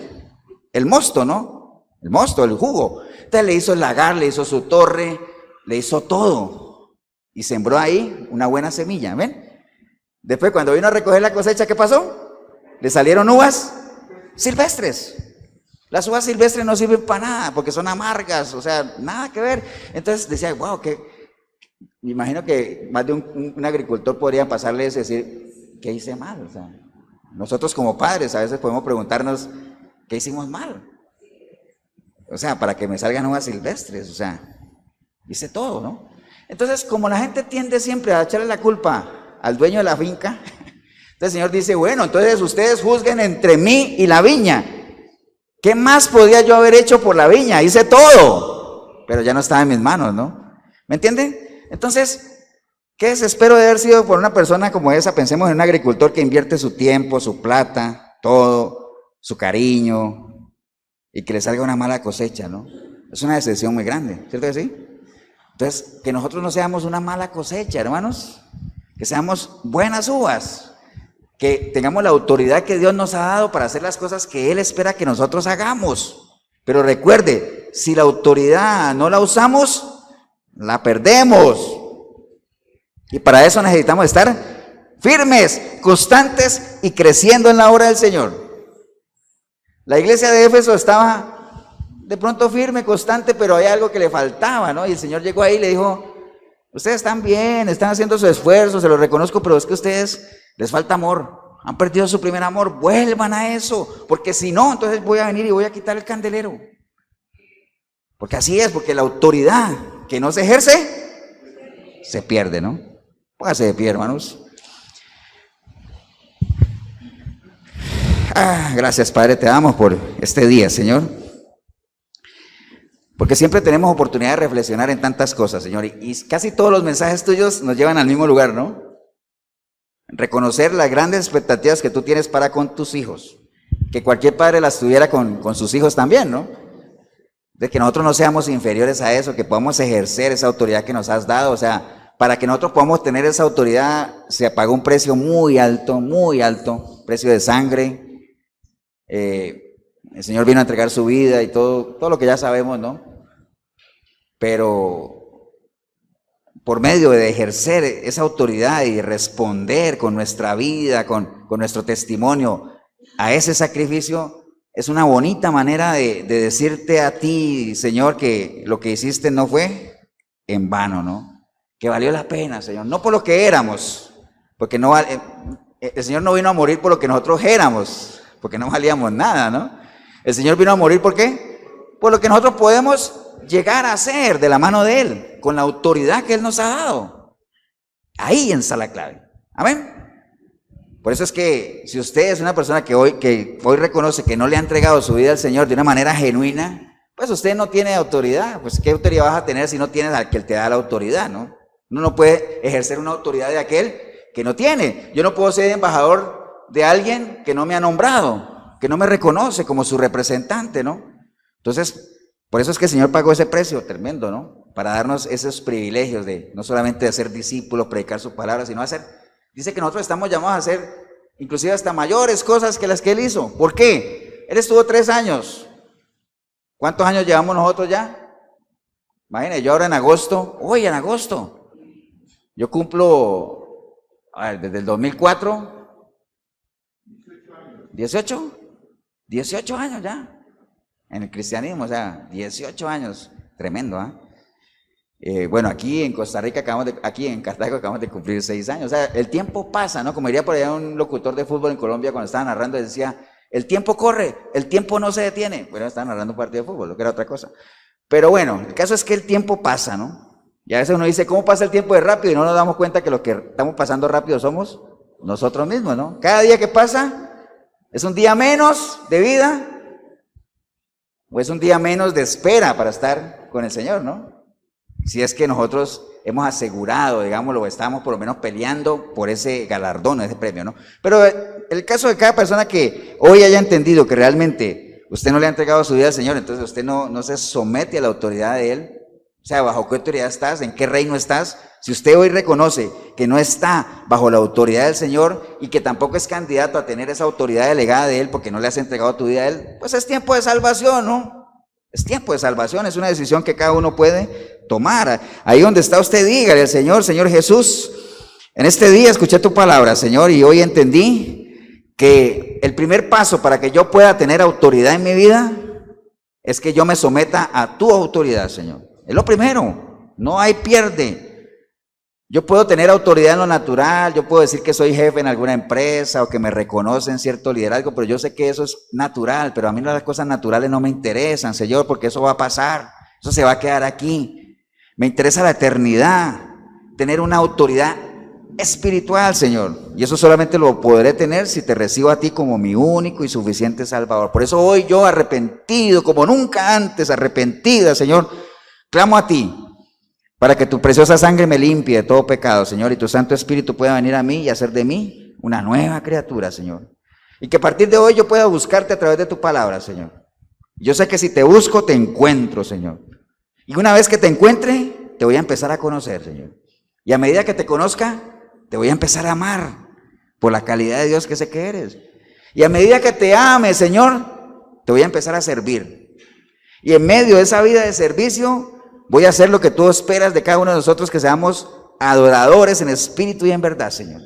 el mosto, ¿no? El mosto, el jugo. Entonces le hizo el lagar, le hizo su torre, le hizo todo. Y sembró ahí una buena semilla, ¿ven? Después cuando vino a recoger la cosecha, ¿qué pasó? Le salieron uvas silvestres. Las uvas silvestres no sirven para nada porque son amargas, o sea, nada que ver. Entonces decía, wow, me imagino que más de un agricultor podría pasarle eso y decir, ¿qué hice mal? O sea, nosotros como padres a veces podemos preguntarnos, ¿qué hicimos mal? O sea, para que me salgan uvas silvestres, o sea, hice todo, ¿no? Entonces, como la gente tiende siempre a echarle la culpa al dueño de la finca, entonces el Señor dice, bueno, entonces ustedes juzguen entre mí y la viña. ¿Qué más podía yo haber hecho por la viña? Hice todo, pero ya no estaba en mis manos, ¿no? ¿Me entienden? Entonces, qué desespero de haber sido por una persona como esa. Pensemos en un agricultor que invierte su tiempo, su plata, todo, su cariño y que le salga una mala cosecha, ¿no? Es una decepción muy grande, ¿cierto que sí? Entonces, que nosotros no seamos una mala cosecha, hermanos, que seamos buenas uvas, que tengamos la autoridad que Dios nos ha dado para hacer las cosas que Él espera que nosotros hagamos. Pero recuerde, si la autoridad no la usamos, la perdemos. Y para eso necesitamos estar firmes, constantes y creciendo en la obra del Señor. La iglesia de Éfeso estaba de pronto firme, constante, pero hay algo que le faltaba, ¿no? Y el Señor llegó ahí y le dijo: ustedes están bien, están haciendo su esfuerzo, se lo reconozco, pero es que a ustedes les falta amor, han perdido su primer amor, vuelvan a eso, porque si no, entonces voy a venir y voy a quitar el candelero. Porque así es, porque la autoridad que no se ejerce, se pierde, ¿no? Póngase de pie, hermanos. Gracias, Padre, te damos por este día, Señor. Porque siempre tenemos oportunidad de reflexionar en tantas cosas, Señor. Y casi todos los mensajes tuyos nos llevan al mismo lugar, ¿no? Reconocer las grandes expectativas que tú tienes para con tus hijos. Que cualquier padre las tuviera con sus hijos también, ¿no? De que nosotros no seamos inferiores a eso, que podamos ejercer esa autoridad que nos has dado. O sea, para que nosotros podamos tener esa autoridad, se pagó un precio muy alto, precio de sangre. El Señor vino a entregar su vida y todo lo que ya sabemos, ¿no? Pero por medio de ejercer esa autoridad y responder con nuestra vida, con nuestro testimonio a ese sacrificio, es una bonita manera de decirte a ti, Señor, que lo que hiciste no fue en vano, ¿no? Que valió la pena, Señor, no por lo que éramos, porque no el Señor no vino a morir por lo que nosotros éramos, porque no valíamos nada, ¿no? El Señor vino a morir, ¿por qué? Por lo que nosotros podemos llegar a ser de la mano de Él, con la autoridad que Él nos ha dado. Ahí está la clave. Amén. Por eso es que si usted es una persona que hoy reconoce que no le ha entregado su vida al Señor de una manera genuina, pues usted no tiene autoridad. Pues ¿qué autoridad vas a tener si no tienes al que te da la autoridad, no? Uno no puede ejercer una autoridad de aquel que no tiene. Yo no puedo ser embajador de alguien que no me ha nombrado, que no me reconoce como su representante, ¿no? Entonces, por eso es que el Señor pagó ese precio tremendo, ¿no? Para darnos esos privilegios de no solamente de ser discípulos, predicar su palabra, sino hacer, dice que nosotros estamos llamados a hacer inclusive hasta mayores cosas que las que Él hizo. ¿Por qué? Él estuvo 3 años. ¿Cuántos años llevamos nosotros ya? Imagínense, yo ahora en agosto, yo cumplo, desde el 2004, 18 años ya, en el cristianismo, o sea, 18 años, tremendo, ¿ah? Bueno, aquí en Costa Rica aquí en Cartago acabamos de cumplir 6 años, o sea, el tiempo pasa, ¿no? Como diría por allá un locutor de fútbol en Colombia cuando estaba narrando, decía, el tiempo corre, el tiempo no se detiene. Bueno, estaba narrando un partido de fútbol, lo que era otra cosa. Pero bueno, el caso es que el tiempo pasa, ¿no? Y a veces uno dice, ¿cómo pasa el tiempo de rápido? Y no nos damos cuenta que los que estamos pasando rápido somos nosotros mismos, ¿no? Cada día que pasa es un día menos de vida o es un día menos de espera para estar con el Señor, ¿no? Si es que nosotros hemos asegurado, digámoslo, o estamos por lo menos peleando por ese galardón, ese premio, ¿no? Pero el caso de cada persona que hoy haya entendido que realmente usted no le ha entregado su vida al Señor, entonces usted no se somete a la autoridad de Él. O sea, ¿bajo qué autoridad estás? ¿En qué reino estás? Si usted hoy reconoce que no está bajo la autoridad del Señor y que tampoco es candidato a tener esa autoridad delegada de Él porque no le has entregado tu vida a Él, pues es tiempo de salvación, ¿no? Es tiempo de salvación, es una decisión que cada uno puede tomar. Ahí donde está usted, dígale al Señor, Señor Jesús, en este día escuché tu palabra, Señor, y hoy entendí que el primer paso para que yo pueda tener autoridad en mi vida es que yo me someta a tu autoridad, Señor. Es lo primero, no hay pierde. Yo puedo tener autoridad en lo natural, yo puedo decir que soy jefe en alguna empresa o que me reconocen cierto liderazgo, pero yo sé que eso es natural, pero a mí las cosas naturales no me interesan, Señor, porque eso va a pasar, eso se va a quedar aquí. Me interesa la eternidad, tener una autoridad espiritual, Señor, y eso solamente lo podré tener si te recibo a ti como mi único y suficiente Salvador. Por eso hoy yo arrepentido, como nunca antes, arrepentida, Señor, clamo a ti, para que tu preciosa sangre me limpie de todo pecado, Señor, y tu Santo Espíritu pueda venir a mí y hacer de mí una nueva criatura, Señor. Y que a partir de hoy yo pueda buscarte a través de tu palabra, Señor. Yo sé que si te busco, te encuentro, Señor. Y una vez que te encuentre, te voy a empezar a conocer, Señor. Y a medida que te conozca, te voy a empezar a amar por la calidad de Dios que sé que eres. Y a medida que te ame, Señor, te voy a empezar a servir. Y en medio de esa vida de servicio, voy a hacer lo que tú esperas de cada uno de nosotros, que seamos adoradores en espíritu y en verdad, Señor.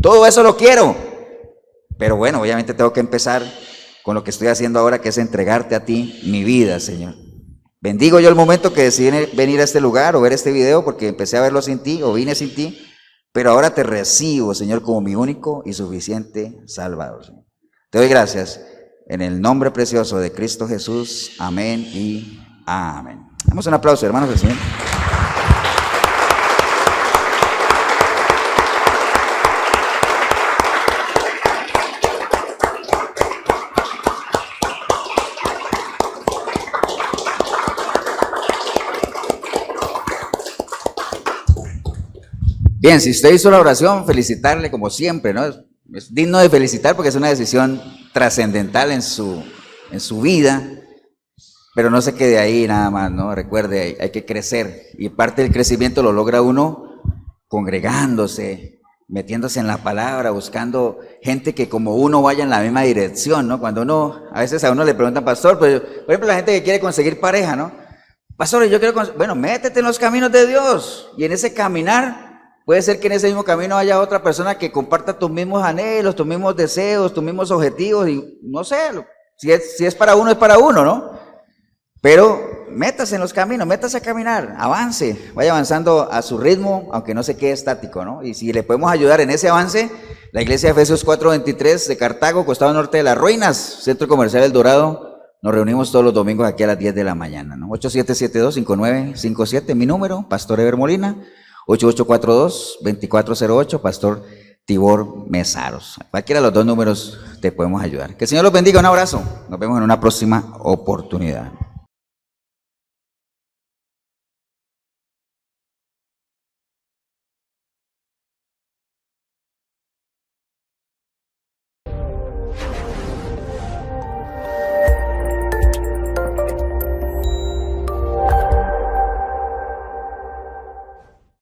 Todo eso lo quiero. Pero bueno, obviamente tengo que empezar con lo que estoy haciendo ahora, que es entregarte a ti mi vida, Señor. Bendigo yo el momento que decidí venir a este lugar o ver este video, porque empecé a verlo sin ti o vine sin ti, pero ahora te recibo, Señor, como mi único y suficiente Salvador, Señor. Te doy gracias en el nombre precioso de Cristo Jesús. Amén y amén. Damos un aplauso, hermanos del Señor. Bien, si usted hizo la oración, felicitarle como siempre, ¿no? Es digno de felicitar porque es una decisión trascendental en su vida, pero no se quede ahí nada más, ¿no? Recuerde, hay que crecer, y parte del crecimiento lo logra uno congregándose, metiéndose en la palabra, buscando gente que como uno vaya en la misma dirección, ¿no? Cuando uno, a veces a uno le preguntan, pastor, pues, por ejemplo, la gente que quiere conseguir pareja, ¿no? Pastor, yo quiero bueno, métete en los caminos de Dios, y en ese caminar, puede ser que en ese mismo camino haya otra persona que comparta tus mismos anhelos, tus mismos deseos, tus mismos objetivos, y no sé, si es para uno, es para uno, ¿no? Pero métase en los caminos, métase a caminar, avance, vaya avanzando a su ritmo, aunque no se quede estático, ¿no? Y si le podemos ayudar en ese avance, la iglesia de Efesios 4:23 de Cartago, costado norte de las Ruinas, Centro Comercial El Dorado, nos reunimos todos los domingos aquí a las 10 de la mañana, ¿no? 8772-5957, mi número, Pastor Eber Molina, 8842-2408, Pastor Tibor Mesaros. Cualquiera de los dos números te podemos ayudar. Que el Señor los bendiga, un abrazo. Nos vemos en una próxima oportunidad.